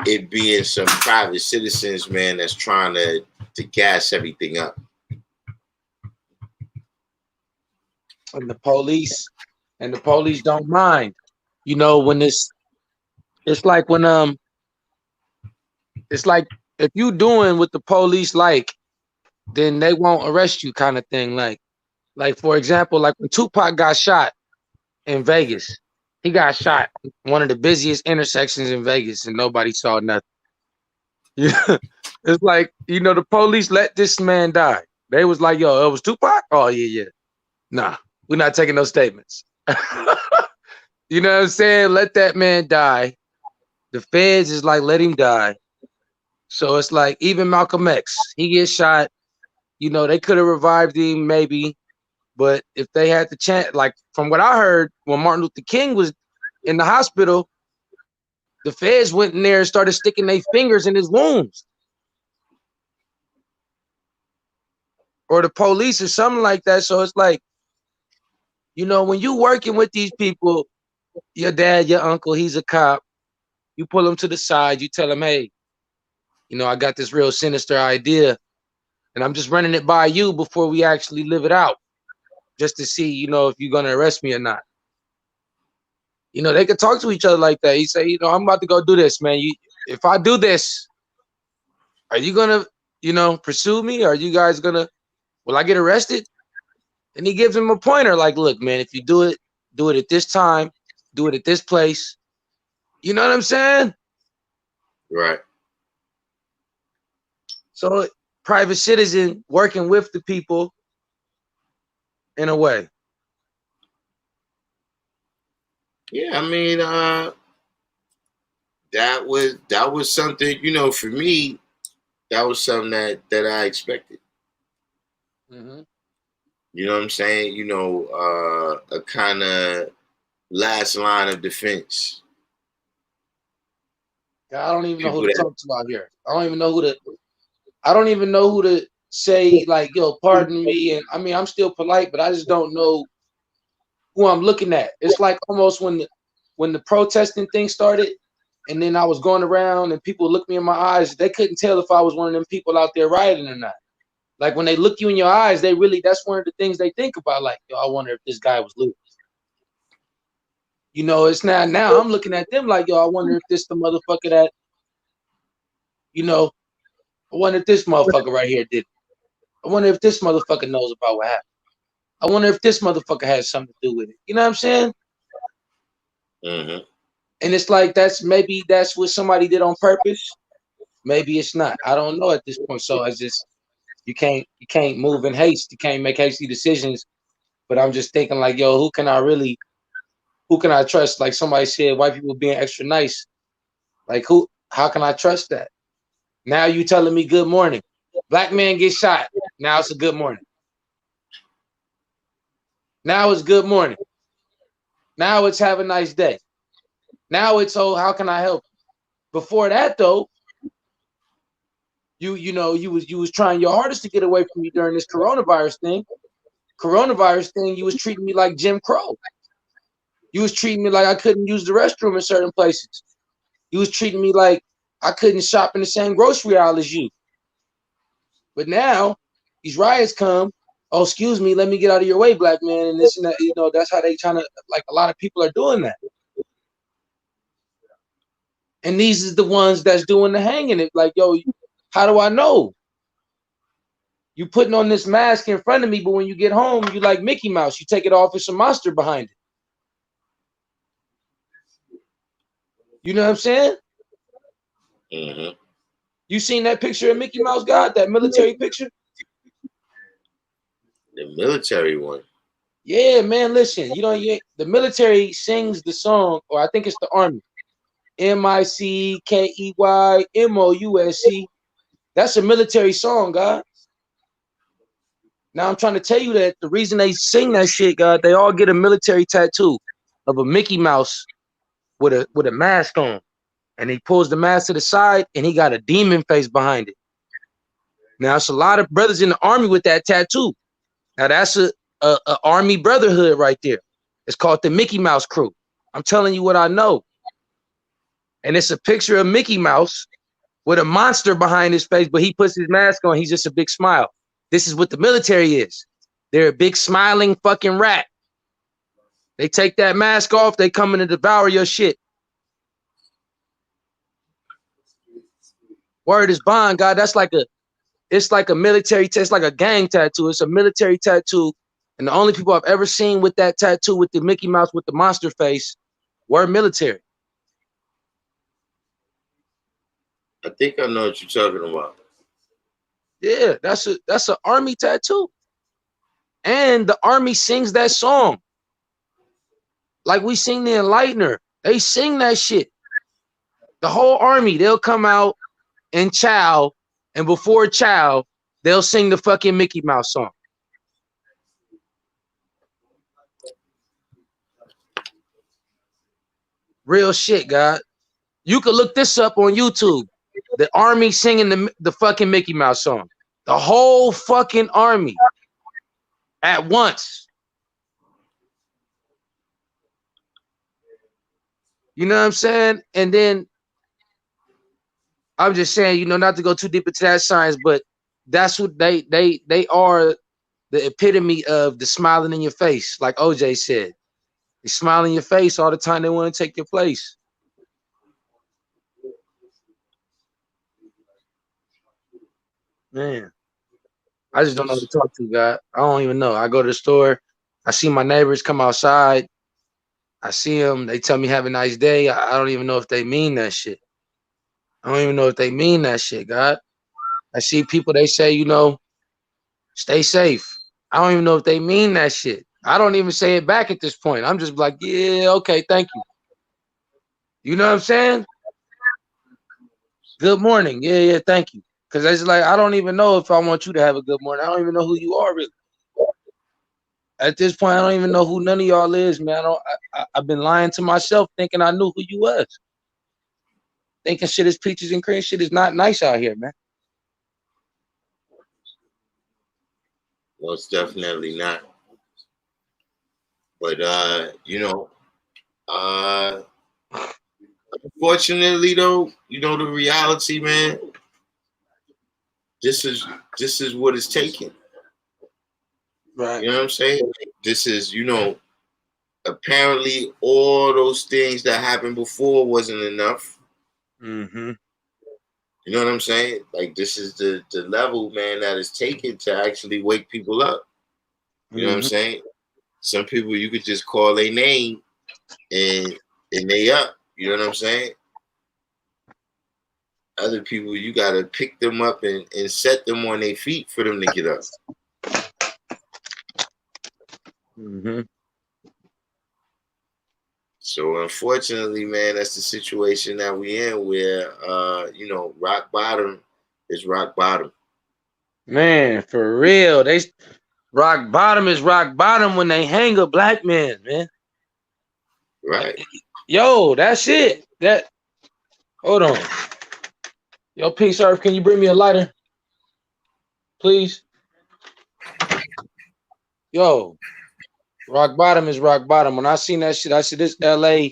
[SPEAKER 9] it being some private citizens, man, that's trying to gas everything up.
[SPEAKER 8] And the police don't mind. When it's like when it's like if you doing what the police like, then they won't arrest you, kind of thing. Like for example, like when Tupac got shot in Vegas, he got shot in one of the busiest intersections in Vegas, and nobody saw nothing. Yeah, it's like the police let this man die. They was like, "Yo, it was Tupac." Oh yeah. Nah, we're not taking those statements. You know what I'm saying? Let that man die. The feds is like, let him die. So it's like even Malcolm X, he gets shot. They could have revived him maybe, but if they had the chance, like from what I heard, when Martin Luther King was in the hospital, the feds went in there and started sticking their fingers in his wounds. Or the police or something like that. So it's like, when you working with these people, your dad, your uncle, he's a cop. You pull him to the side. You tell him, hey, I got this real sinister idea, and I'm just running it by you before we actually live it out, just to see, if you're going to arrest me or not. They could talk to each other like that. He say, I'm about to go do this, man. If I do this, are you going to, pursue me? Are you guys will I get arrested? And he gives him a pointer like, look, man, if you do it at this time, do it at this place. You know what I'm saying?
[SPEAKER 9] Right.
[SPEAKER 8] So private citizen working with the people in a way.
[SPEAKER 9] Yeah, I mean, that was something, for me, that was something that I expected.
[SPEAKER 8] Mm-hmm.
[SPEAKER 9] You know what I'm saying? A kind of last line of defense.
[SPEAKER 8] I don't even know who to talk to out here. I don't even know who to say, like, yo, pardon me. And I mean, I'm still polite, but I just don't know who I'm looking at. It's like almost when the protesting thing started, and then I was going around and people looked me in my eyes, they couldn't tell if I was one of them people out there rioting or not. Like when they look you in your eyes, that's one of the things they think about. Like, yo, I wonder if this guy was loose. It's now I'm looking at them like, yo, I wonder if this the motherfucker that, I wonder if this motherfucker right here did it. I wonder if this motherfucker knows about what happened. I wonder if this motherfucker has something to do with it. You know what I'm saying?
[SPEAKER 9] Mm-hmm.
[SPEAKER 8] And it's like that's what somebody did on purpose. Maybe it's not. I don't know at this point. So it's just you can't move in haste. You can't make hasty decisions. But I'm just thinking like, yo, who can I trust? Like somebody said, white people being extra nice. Like how can I trust that? Now you telling me good morning. Black man gets shot. Now it's a good morning. Now it's good morning. Now it's have a nice day. Now it's, oh, how can I help? Before that though, you was trying your hardest to get away from me during this coronavirus thing. You was treating me like Jim Crow. You was treating me like I couldn't use the restroom in certain places. You was treating me like I couldn't shop in the same grocery aisle as you. But now these riots come. Oh, excuse me, let me get out of your way, black man, and this and that. That's how they trying to, like, a lot of people are doing that. And these is the ones that's doing the hanging. It like, yo, how do I know? You putting on this mask in front of me, but when you get home, you like Mickey Mouse. You take it off, it's a monster behind it. You know what I'm saying?
[SPEAKER 9] Mm-hmm.
[SPEAKER 8] You seen that picture of Mickey Mouse, God? That military picture?
[SPEAKER 9] The military one.
[SPEAKER 8] Yeah, man, listen. The military sings the song, or I think it's the army. MICKEYMOUSC. That's a military song, God. Now I'm trying to tell you that the reason they sing that shit, God, they all get a military tattoo of a Mickey Mouse with a mask on. And he pulls the mask to the side and he got a demon face behind it. Now it's a lot of brothers in the army with that tattoo. Now that's a army brotherhood right there. It's called the Mickey Mouse Crew. I'm telling you what I know. And it's a picture of Mickey Mouse with a monster behind his face, but he puts his mask on. He's just a big smile. This is what the military is. They're a big smiling fucking rat. They take that mask off, they come in to devour your shit. Word is bond, God. That's like it's like a military, it's like a gang tattoo. It's a military tattoo. And the only people I've ever seen with that tattoo with the Mickey Mouse with the monster face were military.
[SPEAKER 9] I think I know what you're talking about.
[SPEAKER 8] Yeah, that's an army tattoo. And the army sings that song. Like we sing the Enlightener. They sing that shit. The whole army, they'll come out and chow, and before chow, they'll sing the fucking Mickey Mouse song. Real shit, God. You could look this up on YouTube. The army singing the fucking Mickey Mouse song. The whole fucking army at once. You know what I'm saying? And then I'm just saying, you know, not to go too deep into that science, but that's what they are, the epitome of the smiling in your face, like OJ said. They smile in your face all the time. They want to take your place. Man, I just don't know who to talk to, God. I don't even know. I go to the store. I see my neighbors come outside. I see them. They tell me have a nice day. I don't even know if they mean that shit. I don't even know if they mean that shit, God. I see people, they say, you know, stay safe. I don't even know if they mean that shit. I don't even say it back at this point. I'm just like, yeah, okay, thank you. You know what I'm saying? Good morning. Yeah, thank you. Because it's like, I don't even know if I want you to have a good morning. I don't even know who you are, really. At this point, I don't even know who none of y'all is, man. I've been lying to myself thinking I knew who you was. Thinking shit is peaches and cream. Shit is not nice out here, man.
[SPEAKER 9] Well, it's definitely not. But you know, unfortunately though, you know the reality, man. This is what it's taking.
[SPEAKER 8] Right.
[SPEAKER 9] You know what I'm saying? This is, you know, apparently all those things that happened before wasn't enough.
[SPEAKER 8] Mm-hmm.
[SPEAKER 9] You know what I'm saying? Like this is the level, man, that is taken to actually wake people up. You know what I'm saying? Some people you could just call their name and they up. You know what I'm saying? Other people, you gotta pick them up and set them on their feet for them to get up.
[SPEAKER 8] Mm-hmm.
[SPEAKER 9] So unfortunately, man, that's the situation that we in where you know, rock bottom is rock bottom.
[SPEAKER 8] Man, for real. Rock bottom is rock bottom when they hang a black man, man.
[SPEAKER 9] Right.
[SPEAKER 8] Yo, that's it. Hold on. Yo, Peace Earth, can you bring me a lighter? Please. Yo, rock bottom is rock bottom. When I seen that shit, I said, this LA,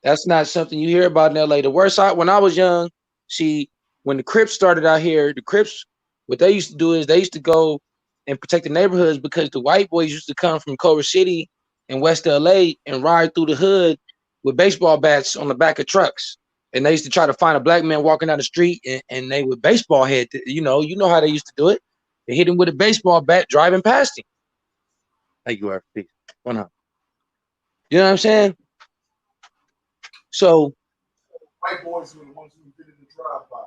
[SPEAKER 8] that's not something you hear about in LA. The worst, when I was young, when the Crips started out here, the Crips, what they used to do is they used to go and protect the neighborhoods because the white boys used to come from Culver City and West LA and ride through the hood with baseball bats on the back of trucks. And they used to try to find a black man walking down the street and they would baseball head. You know how they used to do it. They hit him with a baseball bat driving past him. Thank you, RP. 100. You know what I'm saying? So
[SPEAKER 6] White boys were the ones who did the drive-by.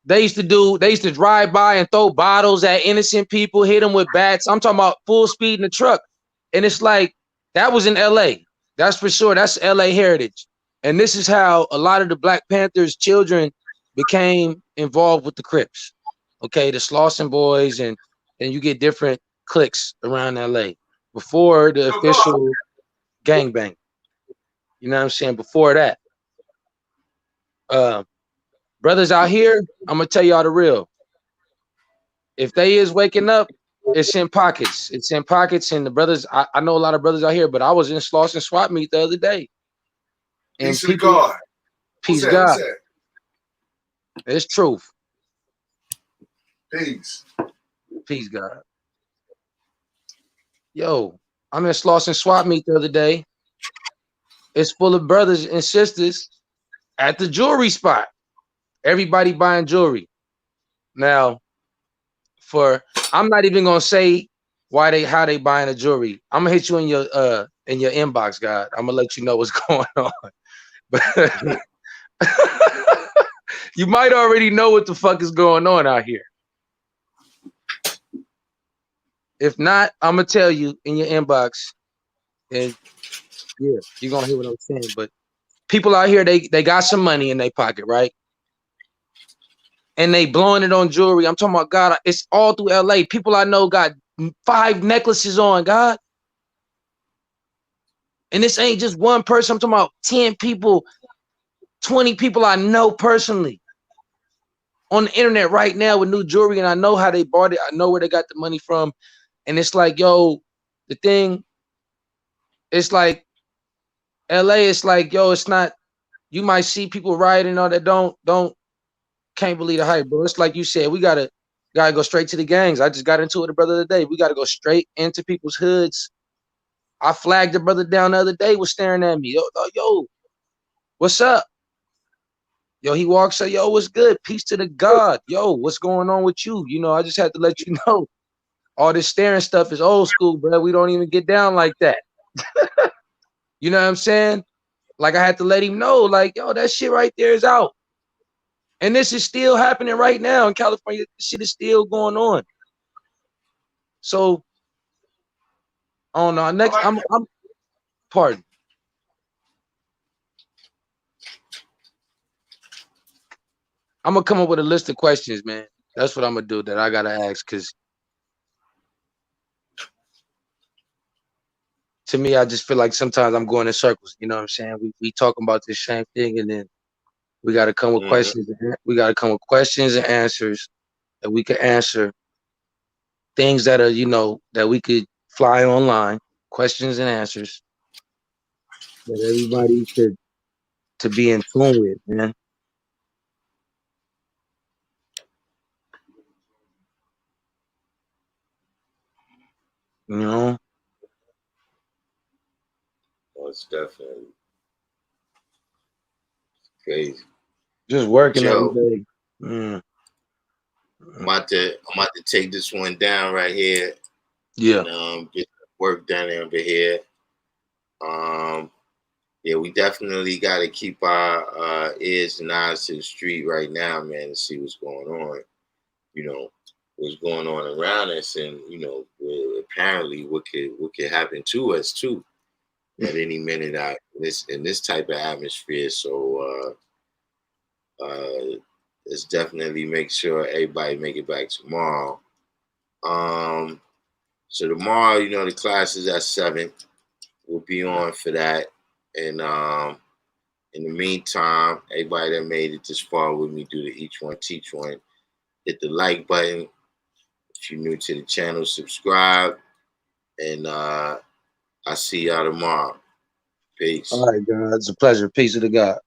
[SPEAKER 8] They used to drive by and throw bottles at innocent people, hit them with bats. I'm talking about full speed in the truck. And it's like, that was in LA. That's for sure. That's LA heritage. And this is how a lot of the Black Panthers children became involved with the Crips. Okay, the Slauson boys, and you get different cliques around LA before the official gangbang. You know what I'm saying? Before that. Brothers out here, I'm gonna tell y'all the real. If they is waking up, it's in pockets. It's in pockets, and the brothers. I know a lot of brothers out here, but I was in Slauson swap meet the other day, and
[SPEAKER 6] Peace to the
[SPEAKER 8] people,
[SPEAKER 6] God.
[SPEAKER 8] peace
[SPEAKER 6] What's that? What's
[SPEAKER 8] God,
[SPEAKER 6] that?
[SPEAKER 8] it's truth,
[SPEAKER 6] Peace.
[SPEAKER 8] peace God. Yo, I'm in Slauson swap meet the other day. It's full of brothers and sisters at the jewelry spot. Everybody buying jewelry. Now, I'm not even gonna say how they buying the jewelry. I'm gonna hit you in your inbox, God. I'm gonna let you know what's going on. But you might already know what the fuck is going on out here. If not, I'm gonna tell you in your inbox, and yeah, you're gonna hear what I'm saying. But people out here, they got some money in their pocket, right? And they blowing it on jewelry. I'm talking about, God, it's all through LA. People I know got 5 necklaces on, God. And this ain't just one person. I'm talking about 10 people, 20 people I know personally on the internet right now with new jewelry, and I know how they bought it. I know where they got the money from. And it's like, yo, the thing, it's like LA, it's like, yo, it's not, you might see people rioting or that can't believe the hype, bro. It's like you said, we gotta go straight to the gangs. I just got into it with a brother today. We gotta go straight into people's hoods. I flagged a brother down the other day, was staring at me. Yo, what's up? Yo, he walks up, yo, what's good? Peace to the God. Yo, what's going on with you? You know, I just had to let you know. All this staring stuff is old school, bro. We don't even get down like that. You know what I'm saying? Like, I had to let him know, like, yo, that shit right there is out. And this is still happening right now in California. This shit is still going on. So, I don't know. Next, I'm pardon. I'm gonna come up with a list of questions, man. That's what I'm gonna do that I gotta ask, because to me, I just feel like sometimes I'm going in circles. You know what I'm saying? We talking about the same thing, and then we gotta come with questions. We gotta come with questions and answers that we can answer. Things that are, you know, that we could fly online. Questions and answers that everybody to be in tune with, man. You know?
[SPEAKER 9] Oh, it's definitely crazy.
[SPEAKER 8] Just working every
[SPEAKER 9] Joe,
[SPEAKER 8] day.
[SPEAKER 9] I'm about to take this one down right here.
[SPEAKER 8] Yeah.
[SPEAKER 9] And get work done over here. Yeah, we definitely got to keep our ears and eyes to the street right now, man, to see what's going on. You know, what's going on around us, and you know, apparently what could happen to us too at any minute out in this type of atmosphere. So let's definitely make sure everybody make it back tomorrow. So tomorrow, you know, the class is at 7. We'll be on for that. And in the meantime, everybody that made it this far with me, do the Each One Teach One. Hit the like button. If you're new to the channel, subscribe. And I'll see y'all tomorrow. Peace.
[SPEAKER 8] All right, God. It's a pleasure. Peace to the God.